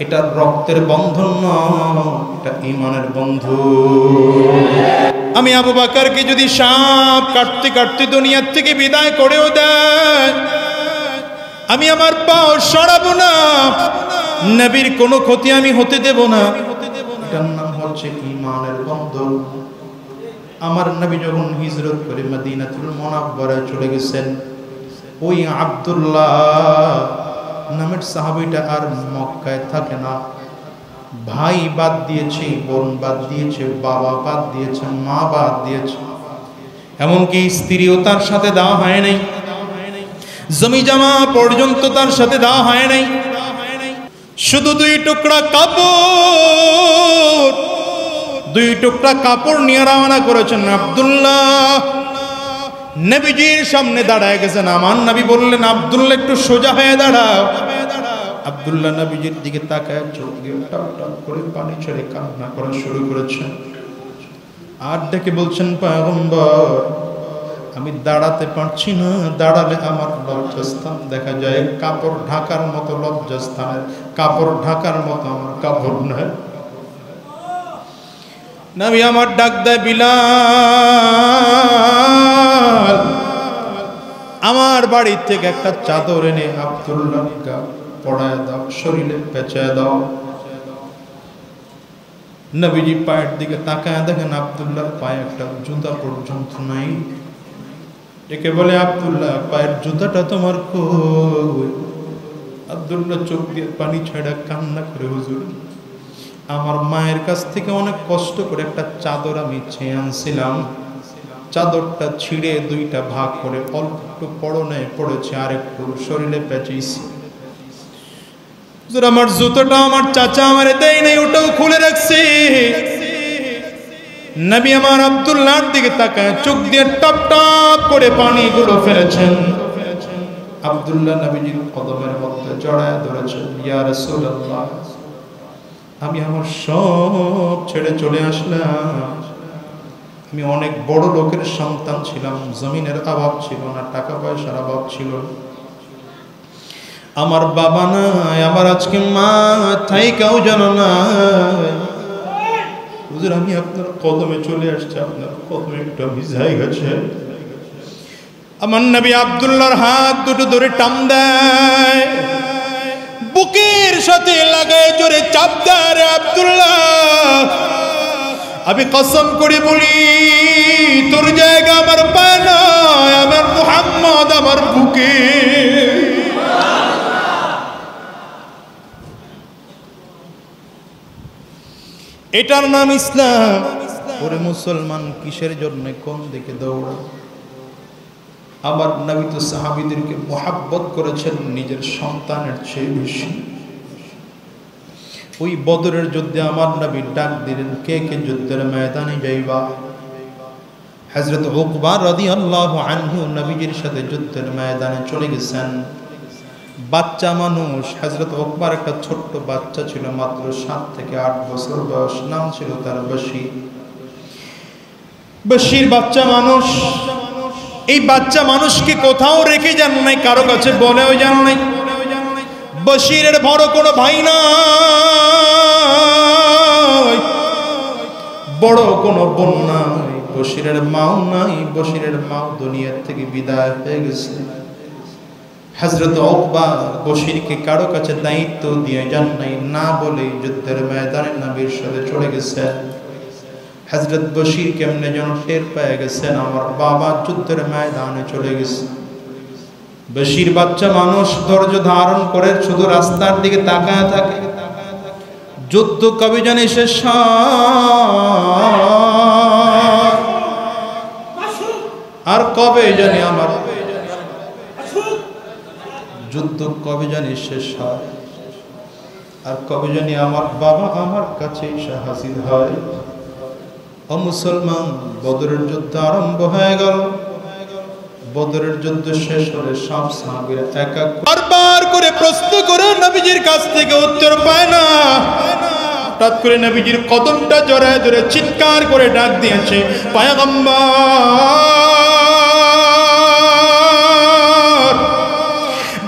এটা রক্তের বন্ধন নয়, এটা ঈমানের বন্ধন। আমি আবু বকরকে যদি সাপ কাটতে কাটতে দুনিয়ার থেকে বিদায় করেও দেয়, আমি আমার পাও সরাবো না, নবীর কোনো ক্ষতি আমি হতে দেব না। এটার নাম হচ্ছে ঈমানের বন্ধন। আমার নবী যখন হিজরত করে মদিনাতুল মুনাওয়ারায় চলে গেছেন, ওই আব্দুল্লাহ নামের সাহাবীটা আর মক্কায় থাকে না। ভাই বাদ দিয়েছে, বোন বাদ দিয়েছে, বাবা বাদ দিয়েছে, মা বাদ দিয়েছে, এমনকি স্ত্রীও তার সাথে দেওয়া হয় নাই, জমি জমা পর্যন্ত তার সাথে দেওয়া হয় নাই। শুধু দুই টুকরা কাপড় নিয়ে রওনা করেছেন আব্দুল্লাহ। নবীজির সামনে দাঁড়ায় গেছেন। আমার নবী বললেন, আব্দুল্লাহ একটু সোজা হয়ে দাঁড়াও। আব্দুল্লাহ নবীজির দিকে তাকায়, চোখ দিয়ে টপ টপ করে পানি ছেড়ে কান্না করা শুরু করেছেন। আর ডেকে বলছেন পয়গম্বর আমি দাঁড়াতে পারছি না, দাঁড়ালে আমার লজ্জাস্থান দেখা যায়, কাপড় ঢাকার মতো লজ্জাস্থানের কাপড় ঢাকার মতো আমার কাপড় নয়। নবী আমার ডাক দেয় বিলাল আমার বাড়ি থেকে একটা চাদর এনে আব্দুল্লাহ পড়ায় দাও, শরীরে পেঁচায় দাও। নবীজি পায়ের দিকে তাকায় দেখেন আব্দুল্লাহর পায়ে একটা জুতা পর্যন্ত নাই। একে বলে আব্দুল্লাহ পায়ের জুতাটা তোমার কই? আব্দুল্লাহ চোখ দিয়ে পানি ছাড়া কান্না করে হুজুর আমার মায়ের কাছ থেকে অনেক কষ্ট করে একটা চাদর আমি চেয়ে আনছিলাম, চাদরটা ছিঁড়ে দুইটা ভাগ করে অল্প একটু পরনে পড়েছে আর একটু শরীরে পেঁচিয়েছি। আমার জুতোটা আমার চাচা আমার দেয় নাই, ওটাও খুলে রাখছি। নবী আমার আব্দুল্লাহর দিকে তাকায় চোখ দিয়ে টপ টপ করে পানিগুলো ফেলেছেন। আব্দুল্লাহ নবীজির কদমের মধ্যে জড়ায় ধরেছেন, ইয়া রাসূলুল্লাহ আমি আমার সব ছেড়ে চলে আসলাম। আমি অনেক বড় লোকের সন্তান ছিলাম, জমিনের অভাব ছিল না, টাকা পয়সার অভাব ছিল, আমার বাবা নাই, আমার আজকে মা থাইকাও জানো না। হুজুর আমি আপনার কদমে চলে আসছি, আপনার কদমে একটু ভিজাই গেছে। আমার নবী আব্দুল্লাহর হাত দুটো ধরে টান দেয়, বুকের সাথে লাগায় জোরে চাপ দেয়। রে আব্দুল্লাহ আমি কসম করে বলি তোর জায়গা আমার পায় না, আমার মুহাম্মদ আমার বুকে। এটার নাম ইসলাম। ওরে মুসলমান কিসের জন্য কোন দিকে দৌড়া? আমার নবী তো সাহাবীদেরকে মোহাব্বত করেছেন নিজের সন্তানের চেয়ে বেশি। ওই বদরের যুদ্ধে আমার নবী ডাক দিলেন, কে কে যুদ্ধের ময়দানে যাইবা? হযরত উকবা রাদিয়াল্লাহু আনহু নবীজির সাথে যুদ্ধের ময়দানে চলে গেছেন। বাচ্চা মানুষ, হযরত উকবার একটা ছোট্ট বাচ্চা ছিল, মাত্র 7 থেকে 8 বছর বয়স, নাম ছিল তার বশীর। বশীর বাচ্চা মানুষ, এই বাচ্চা মানুষকে কোথাও রেখে যান নাই, কারো কাছে বলেও যান নাই। বশীরের বড় কোনো ভাই নাই, বড় কোনো বোন নাই, বশীরের মাও নাই, বশীরের মাও দুনিয়া থেকে বিদায় হয়ে গেছে। হযরত উকবা বশীরকে কারো কাছে দায়িত্ব দিয়ে যান নাই, না বলে যুদ্ধের ময়দানে নবীর সাথে চলে গেছে। হযরত বশীর কেমনে যেন টের পেয়ে গেছেন আমার বাবা যুদ্ধের ময়দানে চলে গেছে। বশীর বাচ্চা মানুষ ধৈর্য ধারণ করে শুধু রাস্তার দিকে তাকায় থাকে, যুদ্ধ কবে জানি শেষ আর কবে জানি আমার যুদ্ধ কবে জানি শেষ হয় আর কবে জানি আমার বাবা আমার কাছে এসে হাজির হয়। ও মুসলমান, বদরের যুদ্ধ আরম্ভ হয়ে গেল। বদরের যুদ্ধ শেষ হলে সব সাহাবীরা এক এক বারবার করে প্রশ্ন করে নবীজির কাছ থেকে উত্তর পায় না। হঠাৎ করে নবীজির কদমটা জড়ায় ধরে চিৎকার করে ডাক দিয়েছে, পয়গম্বর।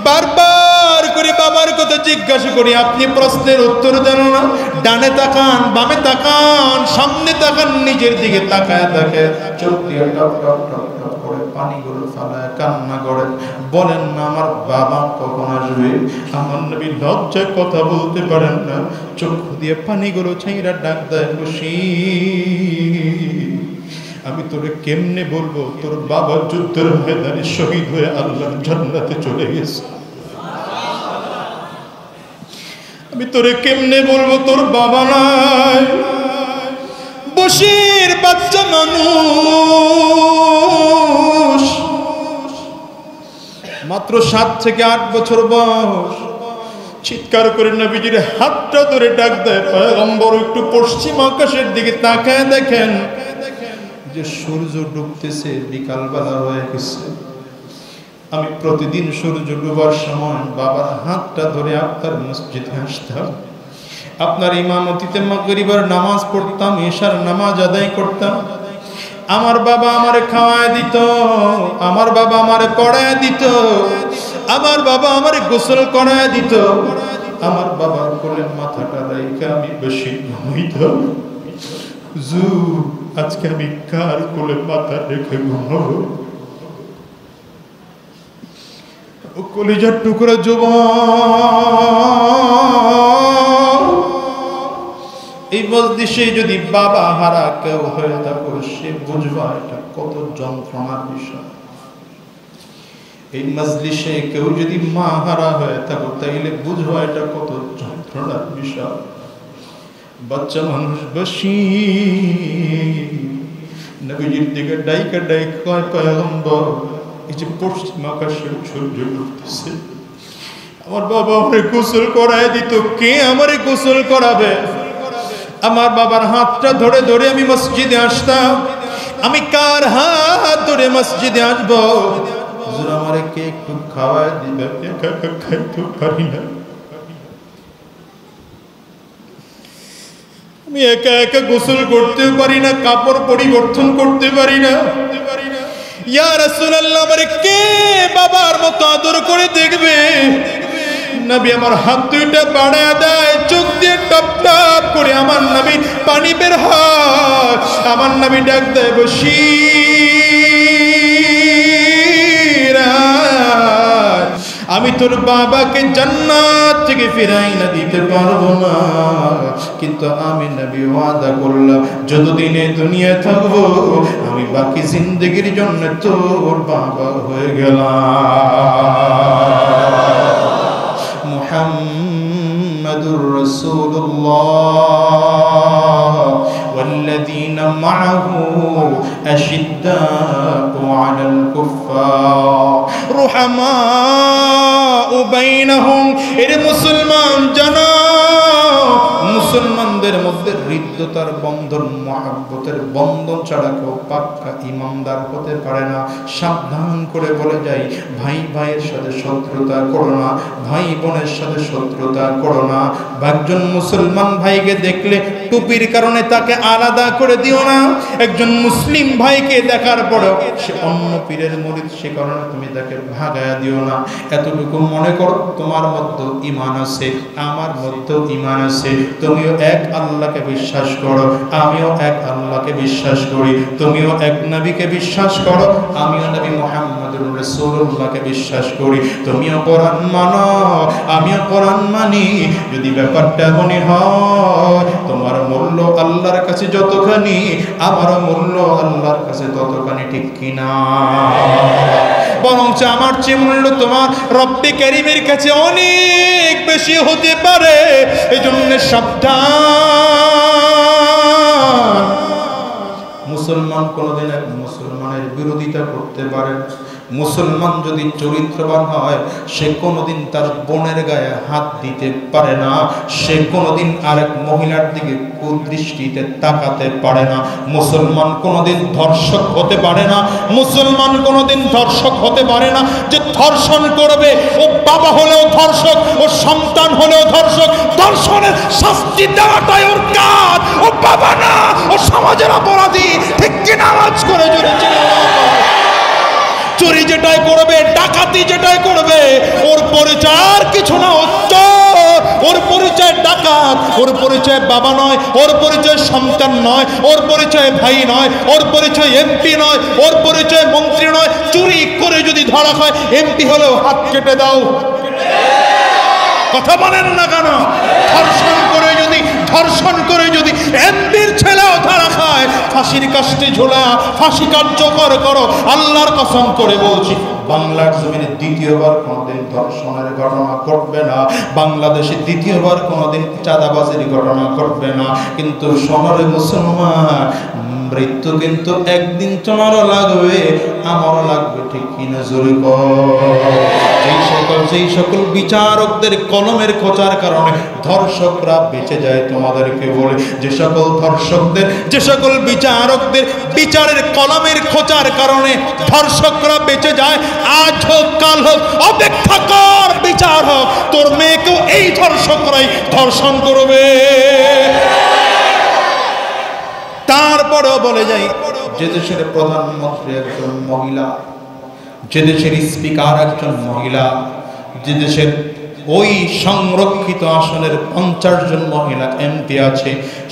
বারবার করে বাবার কথা জিজ্ঞাসা করি, আপনি প্রশ্নের উত্তর দেন না। ডানে তাকান, বামে তাকান, সামনে তাকান, নিজের দিকে তাকায় দেখে চোখ দিয়ে টপ টপ টপ টপ করে পানিগুলো ফালায় কান্না করেন, বলেন না আমার বাবা কখন আসবে? আমার নবী লজ্জায় কথা বলতে পারেন না, চোখ দিয়ে পানিগুলো ছাইরা ডাক দেয়, বশীর আমি তোরে কেমনে বলবো তোর বাবা যুদ্ধের ময়দানে শহীদ হয়ে আল্লাহর জান্নাতে চলে গেছে। আমি তোরে কেমনে বলবো তোর বাবা নাই? বশীর বাচ্চা মানুষ, মাত্র 7 থেকে 8 বছর বয়স, চিৎকার করে নবীজির হাতটা ধরে ডাক দেয়, পয়গম্বর একটু পশ্চিম আকাশের দিকে তাকায় দেখেন যে সূর্য ডুবতেছে, বিকালবেলা হয়ে গেছে। আমি প্রতিদিন সূর্য ডুবার সময় বাবার হাতটা ধরে আপনার মসজিদে আসতাম, আপনার ইমামতিতে মাগরিবের নামাজ পড়তাম, ইশার নামাজ আদায় করতাম। আমার বাবা আমারে খাওয়ায় দিত, আমার বাবা আমারে পড়ায় দিত, আমার বাবা আমারে গোসল করায় দিত, আমার বাবার কোলে মাথাটা রেখে আমি বেশি ঘুমাইতাম। আজকে আমি কার কোলে মাথা রেখে ঘুমাবো? ও কলিজার টুকরা যুবক, এই মজলিসে যদি বাবা হারা কেউ হয়ে থাকো, সে বুঝবা এটা কত যন্ত্রণার বিষয়। এই মজলিসে কেউ যদি মা হারা হয়ে থাকো, তাইলে বুঝবা এটা কত যন্ত্রণার বিষয়। বাচ্চা মানুষ বসি নবীজির দিকে ডাইকা ডাইক কয়, পয়গম্বর এই যে পশ্চিম আকাশের সূর্য উঠতেছে, আমার বাবা আমারে গোসল করায় দিত, কে আমারে গোসল করাবে? আমার বাবার হাতটা ধরে ধরে আমি মসজিদে আসতাম। আমি কার হাত ধরে মসজিদে আসবো? হুজুর আমারে কে একটু খাওয়ায় দিবে? একা একা খাইতে পারি না, আমি একা একা গোসল করতে পারি না, কাপড় পরিবর্তন করতে পারি না। ইয়া রাসূলুল্লাহ, আমারে কে বাবার মতো আদর করে দেখবে? নবী আমার হাত দুইটা বাড়ায় দেয়, চোখ দিয়ে টপ টপ করে আমার নবী পানি বের হয়। আমার নবী ডাক দেয়, বশীরা, আমি তোর বাবাকে জান্নাত থেকে ফিরাই না দিতে পারবো না, কিন্তু আমি নবী ওয়াদা করলাম যতদিন এই দুনিয়ায় থাকবো আমি বাকি জিন্দেগির জন্য তোর বাবা হয়ে গেলাম। মুহাম্মাদুর রাসূলুল্লাহ والذين معه أشداء على الكفار رحماء بينهم। এর মুসলমান জানো, মুসলমানদের মধ্যে হৃদ্যতার বন্ধন, মহব্বতের বন্ধন ছাড়া কেউ পাক্কা ইমানদার হতে পারে না। সাবধান করে বলে যাই, ভাই ভাইয়ের সাথে শত্রুতা করো না, ভাই বোনের সাথে শত্রুতা করো না। একজন মুসলমান ভাইকে দেখলে টুপির কারণে তাকে আলাদা করে দিও না। একজন মুসলিম ভাইকে দেখার পরেও সে অন্য পীরের মুরিদ, সে কারণে তুমি তাকে ভাগায়া দিও না। এতটুকু মনে করো তোমার মধ্যে ঈমান আছে, আমার মধ্যে ঈমান আছে। তুমিও এক আল্লাহকে বিশ্বাস করো, আমিও এক আল্লাহকে বিশ্বাস করি। তুমিও এক নবীকে বিশ্বাস করো, আমিও নবী মুহাম্মদুর রাসূলুল্লাহকে বিশ্বাস করি। তুমিও কোরআন মানো, আমিও কোরআন মানি। যদি ব্যাপারটা এমনই হয়, তোমার মূল্য আল্লাহর কাছে যতখানি, আমারও মূল্য আল্লাহর কাছে ততখানি, ঠিক কিনা? বরঞ্চ আমার চেয়ে মূল্য তোমার রব্বে কারীমের কাছে অনেক বেশি হতে পারে। এই জন্য সাবধান। মুসলমান কোনোদিন এক মুসলমানের বিরোধিতা করতে পারে। মুসলমান যদি চরিত্রবান হয়, সে কোনোদিন তার বোনের গায়ে হাত দিতে পারে না। সে কোনোদিন আরেক মহিলার দিকে কুদৃষ্টিতে তাকাতে পারে না। মুসলমান কোনোদিন ধর্ষক হতে পারে না। মুসলমান কোনোদিন ধর্ষক হতে পারে না। যে ধর্ষণ করবে, ও বাবা হলেও ধর্ষক, ও সন্তান হলেও ধর্ষক। ধর্ষণের শাস্তি দেওয়াটাই ওর কাজ, ও বাবা না, ও সমাজের অপরাধী। ঠিক কিনা? আওয়াজ করে জোরে চিল্লাও। চুরি যেটাই করবে, ডাকাতি যেটাই করবে, ওর পরিচয় আর কিছু না, ও চোর। ওর পরিচয় ডাকাত, ওর পরিচয় বাবা নয়, ওর পরিচয় সন্তান নয়, ওর পরিচয় ভাই নয়, ওর পরিচয় এমপি নয়, ওর পরিচয় মন্ত্রী নয়। চুরি করে যদি ধরা হয়, এমপি হলেও হাত কেটে দাও। কথা বলেন না কেন? ধর্ষণ করে যদি এমপির ছেলেও ধরা খায়, ফাঁসির কাস্টে ঝোলা, ফাঁসি কার্যকর করো। আল্লাহর কসম করে বলছি, বাংলার জমিনে দ্বিতীয়বার কোনোদিন ধর্ষণের ঘটনা ঘটবে না। বাংলাদেশে দ্বিতীয়বার কোনোদিন চাঁদাবাজির ঘটনা ঘটবে না। কিন্তু শহরে মুসলমান, মৃত্যু কিন্তু একদিন তোমারও লাগবে, আমারও লাগবে, ঠিক কিনা? জোরে যেই সকল বিচারকদের কলমের খোঁচার কারণে ধর্ষকরা বেঁচে যায়, তোমাদেরকে বলে, যে সকল বিচারকদের বিচারের কলমের খোঁচার কারণে ধর্ষকরা বেঁচে যায়, আজ হোক কাল হোক, অপেক্ষা কর, বিচার হোক, তোর মেয়েকেও এই ধর্ষকরাই ধর্ষণ করবে। তারপরেও বলে যাই, যে দেশের প্রধানমন্ত্রী একজন মহিলা, যে দেশের স্পিকার একজন মহিলা, যে দেশের ওই সংরক্ষিত আসনের 50 জন মহিলা এমপি আছে,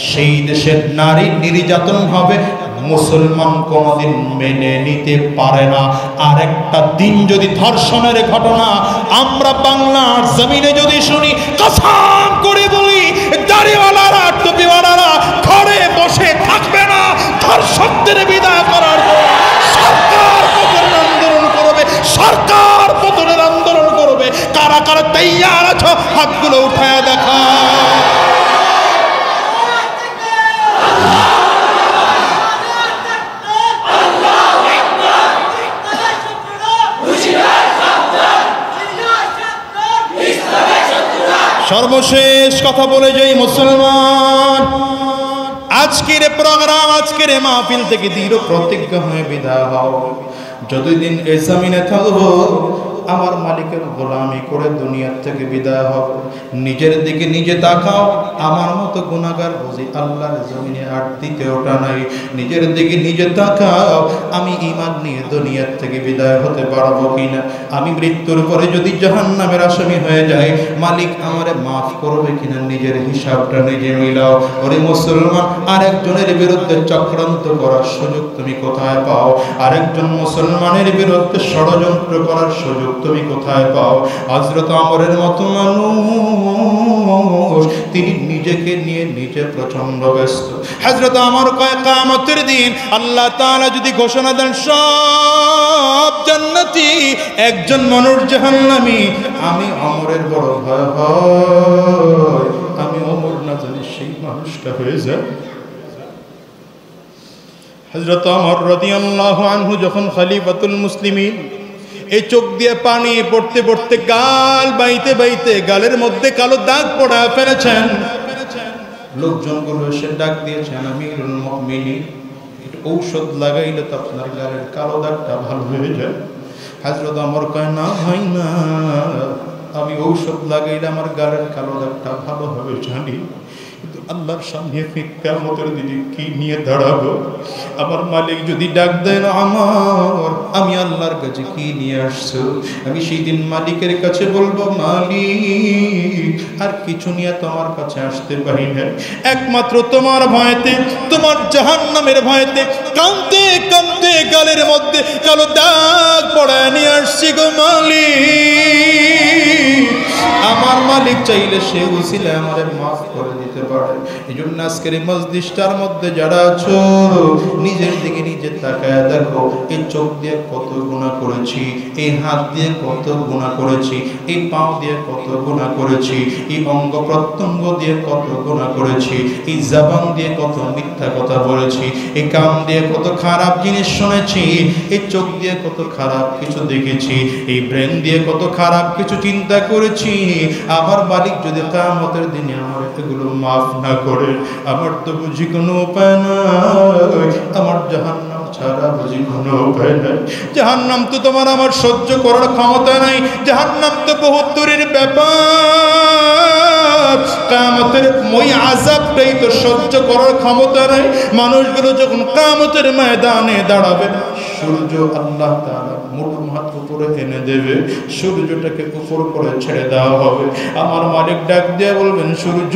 সেই দেশের নারী নির্যাতন হবে, মুসলমান কোনদিন মেনে নিতে পারে না। আর একটা দিন যদি ধর্ষণের ঘটনা আমরা বাংলার জমিনে যদি শুনি, কসম করে বলি দাড়িওয়ালারা টুপিওয়ালারা ঘরে বসে থাকবে না। ধর্ষকদের বিদায় করার জন্য সরকার পতনের আন্দোলন করবে, সরকার পতনের আন্দোলন করবে। কারা কারা তৈয়ার আছো হাতগুলো উঠায় দেখা। সর্বশেষ কথা বলে যাই মুসলমান, আজকের প্রোগ্রাম, আজকের মাহফিল থেকে দৃঢ় প্রতিজ্ঞা হয়ে বিদায় হও। যতদিন এই জমিনে থাকবো আমার মালিকের গোলামি করে দুনিয়ার থেকে বিদায় হও। নিজের দিকে নিজে তাকাও, আমার মতো গুনাহগার বুঝি আল্লাহর জমিনে আর দ্বিতীয়টা নাই। নিজের দিকে নিজে তাকাও, আমি ঈমান নিয়ে দুনিয়ার থেকে বিদায় হতে পারবো কিনা। আমি মৃত্যুর পরে যদি জাহান্নামের আসামি হয়ে যাই, মালিক আমারে মাফ করবে কিনা, নিজের হিসাবটা নিজে মিলাও। ওরে মুসলমান, আরেকজনের বিরুদ্ধে চক্রান্ত করার সুযোগ তুমি কোথায় পাও? আরেকজন মুসলমানের বিরুদ্ধে ষড়যন্ত্র করার সুযোগ তুমি কোথায় পাও? হযরত ওমরের মতো মানুষ, তিনি নিজেকে নিয়ে নিজে প্রচন্ড ব্যস্ত। হযরত ওমর কয় কিয়ামতের দিন আল্লাহ তাআলা যদি ঘোষণা দেন সব জান্নাতি, একজন মানুষ জাহান্নামী, আমি ওমরের বড় ভয় হয়, আমি ওমর না জানি সেই মানুষটা হয়ে যায়। হযরত ওমর রাদিয়াল্লাহু আনহু যখন খলিফাতুল মুসলিমিন, এই চোখ দিয়ে পানি পড়তে পড়তে গাল বাইতে বাইতে গালের মধ্যে কালো দাগ পড়া ফেলেছেন। লোকজনগুলো এসে ডাক দিয়েছেন, আমিরুল মুমিনিন, একটু ঔষধ লাগাইলে তো আপনার গালের কালো দাগটা ভালো হয়ে যায়। হযরত ওমর কয় না ভাই না, আমি ঔষধ লাগাইলে আমার গালের কালো দাগটা ভালো হবে জানি, কিন্তু আল্লাহর সামনে কিয়ামতের দিনে কি নিয়ে দাঁড়াবো? আমার মালিক যদি ডাক দেন আমার, আমি আল্লাহর কাছে কি নিয়ে আসছো? আমি সেই দিন মালিকের কাছে বলবো, মালিক আর কিছু নিয়ে তোমার কাছে আসতে পারি না, একমাত্র তোমার ভয়তে, তোমার জাহান্নামের ভয়তে কাঁদতে কাঁদতে গালের মধ্যে কালো দাগ পড়ায় নিয়ে আসছি গো মালিক। আমার মালিক চাইলে সে উসিলা আমারে মাফ করে দিতে পারে। এই জন্য আজকের এই মজলিসটার মধ্যে যারা আছো, নিজের দিকে নিজে তাকায় দেখো, এই চোখ দিয়ে কত গুনাহ করেছি, এই হাত দিয়ে কত গুনাহ করেছি, এই পাও দিয়ে কত গুনাহ করেছি, এই অঙ্গ প্রত্যঙ্গ দিয়ে কত গুনাহ করেছি, এই জবান দিয়ে কত মিথ্যা কথা বলেছি, এই কান দিয়ে কত খারাপ জিনিস শুনেছি, এই চোখ দিয়ে কত খারাপ কিছু দেখেছি, এই ব্রেন দিয়ে কত খারাপ কিছু চিন্তা করেছি। আমার মালিক যদি কিয়ামতের দিনে আমার এগুলো মাফ না করে, আমার তো বুঝি কোনো উপায় নাই, আমার জাহান্নাম ছাড়া বুঝি কোনো উপায় নাই। জাহান্নাম তো তোমার আমার সহ্য করার ক্ষমতা নাই, জাহান্নাম তো বহুত দূরের ব্যাপার। কিয়ামতের ওই আযাবটাই তো সহ্য করার ক্ষমতা নাই। মানুষগুলো যখন কিয়ামতের ময়দানে দাঁড়াবে, সূর্য আল্লাহ তাআলা মুঠো হাত উপরে এনে দেবে, সূর্যটাকে উপর করে ছেড়ে দেওয়া হবে। আমার মালিক ডাক দিয়ে বলবেন, সূর্য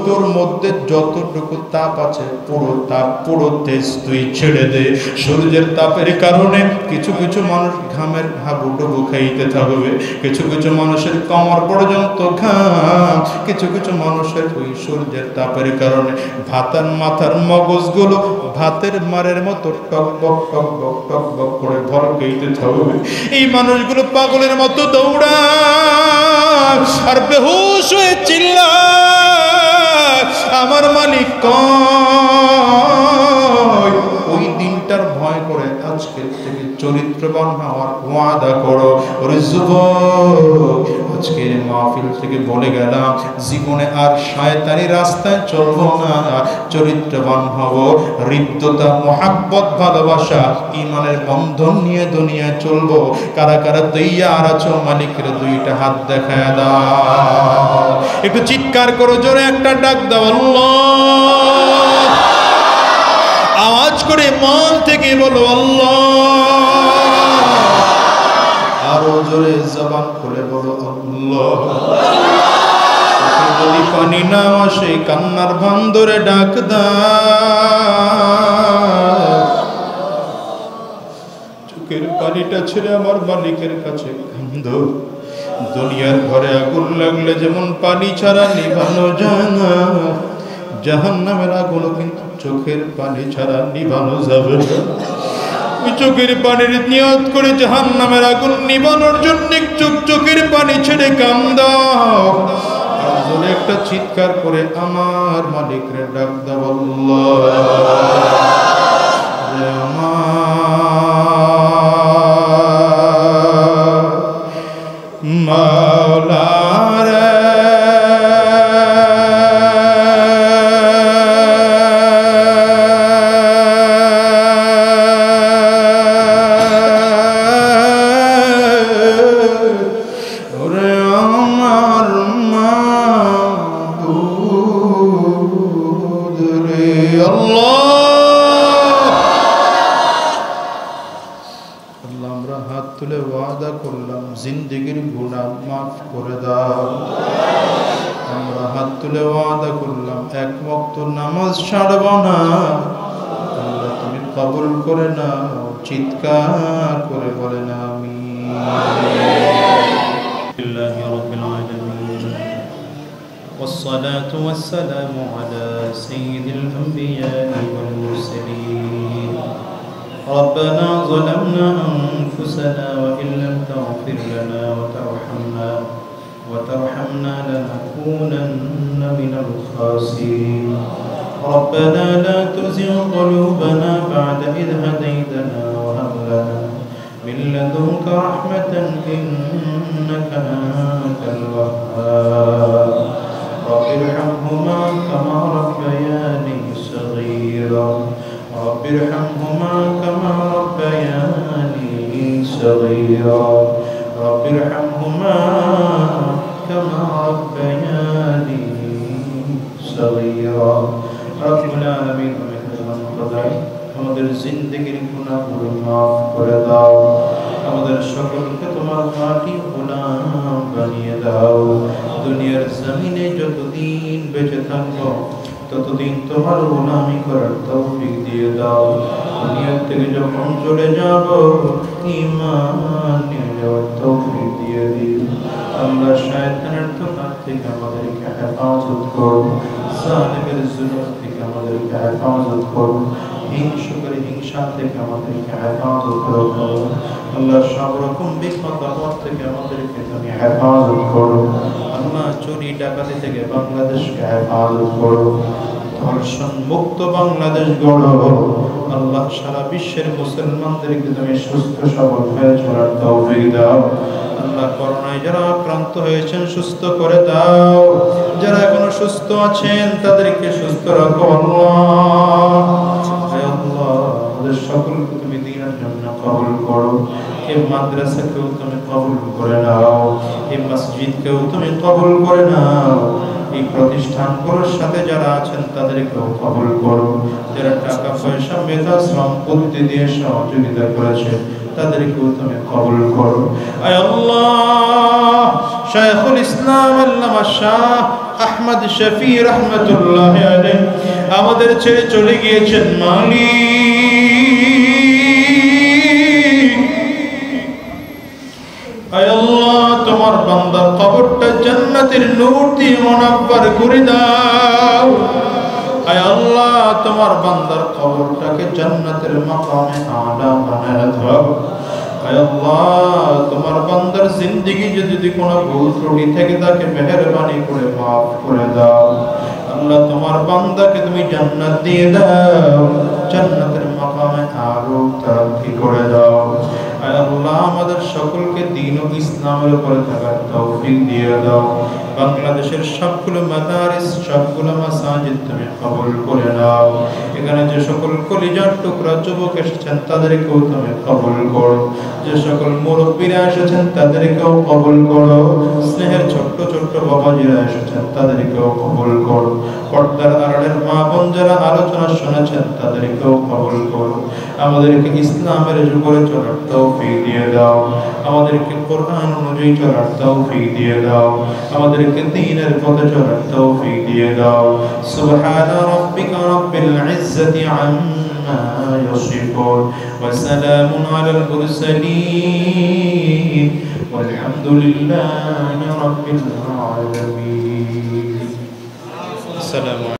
তোর মধ্যে যতটুকু তাপ আছে পুরো তাপ, পুরো তেজ তুই ছেড়ে দে। সূর্যের তাপের কারণে কিছু কিছু মানুষ ঘামের হাবুডুবু খাইতে থাকবে, কিছু কিছু মানুষের কোমর পর্যন্ত ঘাম, কিছু কিছু মানুষের ওই সূর্যের তাপের কারণে ভাতার মাথার মগজগুলো ভাতের মারের মতো টক বক টক বক টক বক করে ভরকাইতে থাকবে। এই মানুষগুলো পাগলের মতো দৌড়ায় আর বেহুশ হয়ে চিল্লায়, আমার মালিক কয় ওই দিনটার ভয় করে আজকের থেকে চরিত্রবান হওয়ার ওয়াদা করো। ওরে যুবক, আজকের মাহফিল থেকে বলে গেলাম, জীবনে আর শয়তানি রাস্তায় চলবো না, চরিত্রবান হব, হৃদ্যতা, মোহাব্বত, ভালোবাসা, ঈমানের বন্ধন নিয়ে দুনিয়ায় চলবো। কারা কারা তৈয়ার আছো? মালিকের দুইটা হাত দেখায় দাও, একটু চিৎকার করো জোরে একটা ডাক দাও, আল্লাহ। আওয়াজ করে মন থেকে বলো আল্লাহ। আরো জোরে জবান খুলে বলো আল্লাহ। যদি পানি না আসে কান্নার বান্দরে ডাক দাও। চোখের পানিটা ছেড়ে আমার মালিকের কাছে কান্দো। দুনিয়ার ঘরে আগুন লাগলে যেমন পানি ছাড়া নিভানো যায় না, জাহান্নামের আগুনও কিন্তু চোখের পানি ছাড়া নিভানো যাবে না। চোখের পানির নিয়ত করে জাহান্নামের আগুন নিভানোর জন্য চোখের পানি ছেড়ে কান্দাও। আর জোরে একটা চিৎকার করে আমার মালিকরে ডাক দাও আল্লাহ। মাওলা রে ওরে আমার মাবুদ রে আল্লাহ। আমরা হাত তুলে ওয়াদা করলাম জিন্দেগির গুনাহ মাফ করে দাও। আমরা হাত তুলে ওয়াদা করলাম এক ওয়াক্ত নামাজ ছাড়ব না। আল্লাহ তুমি কবুল করে নাও। চিৎকার করে বলেন আমিন। লিল্লাহি রাব্বিল আলামিন والصلاة والسلام على سيد الأنبياء والمرسلين. ربنا ظلمنا أنفسنا وإن لم تغفر لنا وترحمنا لنكونن من الخاسرين. ربنا لا تزغ قلوبنا بعد إذ هديتنا وهب لنا من لدنك رحمة إنك أنت الوهاب. رب ارحمهما كما ربياني صغيرا. رب ارحمهما كما ربياني صغيرا. رب ارحمهما كما ربياني صغيرا. رب العالمين আমাদের জিন্দেগির গুনাহগুলো মাফ করে দাও। আমাদের সকলকে তোমার মাটি গোলাম বানিয়ে দাও। দুনিয়ার জমিনে যতদিন বেঁচে থাকবো ততদিন তোমার গোলামি করার তৌফিক দিয়ে দাও। দুনিয়া থেকে যখন চলে যাব ঈমান নিয়ে যাওয়ার তৌফিক দিয়ে দিও। আল্লাহ শয়তানের ধোঁকা থেকে আমাদেরকে হেফাজত করো। জালিমের জুলুম থেকে আমাদেরকে হেফাজত করো। হিংসুকের হিংসা থেকে আমাদেরকে হেফাজত করো। আল্লাহ সব রকম বিপদ আপদ থেকে আমাদেরকে তুমি হেফাজত করো। আল্লাহ চুরি ডাকাতি থেকে বাংলাদেশকে হেফাজত করো। ধর্ষণ মুক্ত বাংলাদেশ গড়ো। আল্লাহ সারা বিশ্বের মুসলমানদেরকে তুমি সুস্থ সবল হয়ে চলার তৌফিক দাও। আল্লাহ করোনায় যারা আক্রান্ত হয়েছেন সুস্থ করে দাও। যারা এখনো সুস্থ আছেন তাদেরকে সুস্থ রাখো আল্লাহ। আমাদের সকলকে তুমি দ্বীনের জন্য কবুল করো। এই মাদ্রাসাকেও তুমি কবুল করে নাও। এই মসজিদকেও তুমি কবুল করে নাও। এই প্রতিষ্ঠানগুলোর সাথে যারা আছেন তাদেরকেও কবুল করো। যারা টাকা পয়সা মেধা শ্রম বুদ্ধি দিয়ে সহযোগিতা করেছে তাদেরকেও তুমি কবুল করো। আয় আল্লাহ শাইখুল ইসলাম আল্লামা শাহ আহমদ শফি রহমাতুল্লাহ আলাইহি আমাদের ছেড়ে চলে গিয়েছেন মালিক। আয় আল্লাহ তোমার বান্দার কবরটা জান্নাতের নূর দিয়ে মুনাব্বার করে দাও। আয় আল্লাহ তোমার বান্দার কবরটাকে জান্নাতের মাকামে আলা বানায় দাও। আয় আল্লাহ তোমার বান্দার জিন্দেগি যদি কোনো ভুল ত্রুটি থেকে থাকে মেহেরবানি করে মাফ করে দাও। আল্লাহ তোমার বান্দাকে তুমি জান্নাত দিয়ে দাও। জান্নাতের মাকামে আরো তারাক্কি করে দাও। আয় আল্লাহ আমাদের সকলকে দ্বীন ও ইসলামের উপরে থাকার তৌফিক দিয়ে দাও। বাংলাদেশের সবগুলো মাদারিস সবগুলো মাসাজিদ তুমি কবুল করে নাও। এখানে যে সকল কলিজার টুকরা যুবক এসেছেন তাদেরকেও তুমি কবুল করো, যে সকল মুরব্বীরা এসেছেন তাদেরকেও কবুল করো, স্নেহের ছোট্ট ছোট্ট বাবাজিরা এসেছেন তাদেরকেও কবুল করো, পর্দার আড়ালের মা বোন যারা আলোচনা শুনেছেন তাদেরকেও কবুল করো। আমাদেরকে ইসলামের উপরে চলার তৌফিক দিয়ে দাও, আমাদেরকে কোরআন অনুযায়ী চলার তৌফিক দিয়ে দাও, আমাদেরকে দ্বীনের পথে চলার তৌফিক দিয়ে দাও। সুবহানা রাব্বিকা রাব্বিল ইজ্জাতি আম্মা ইয়াসিফুন ওয়া সালামুন আলাল মুরসালিন ওয়ালহামদুলিল্লাহি রাব্বিল আলামিন। আসসালামু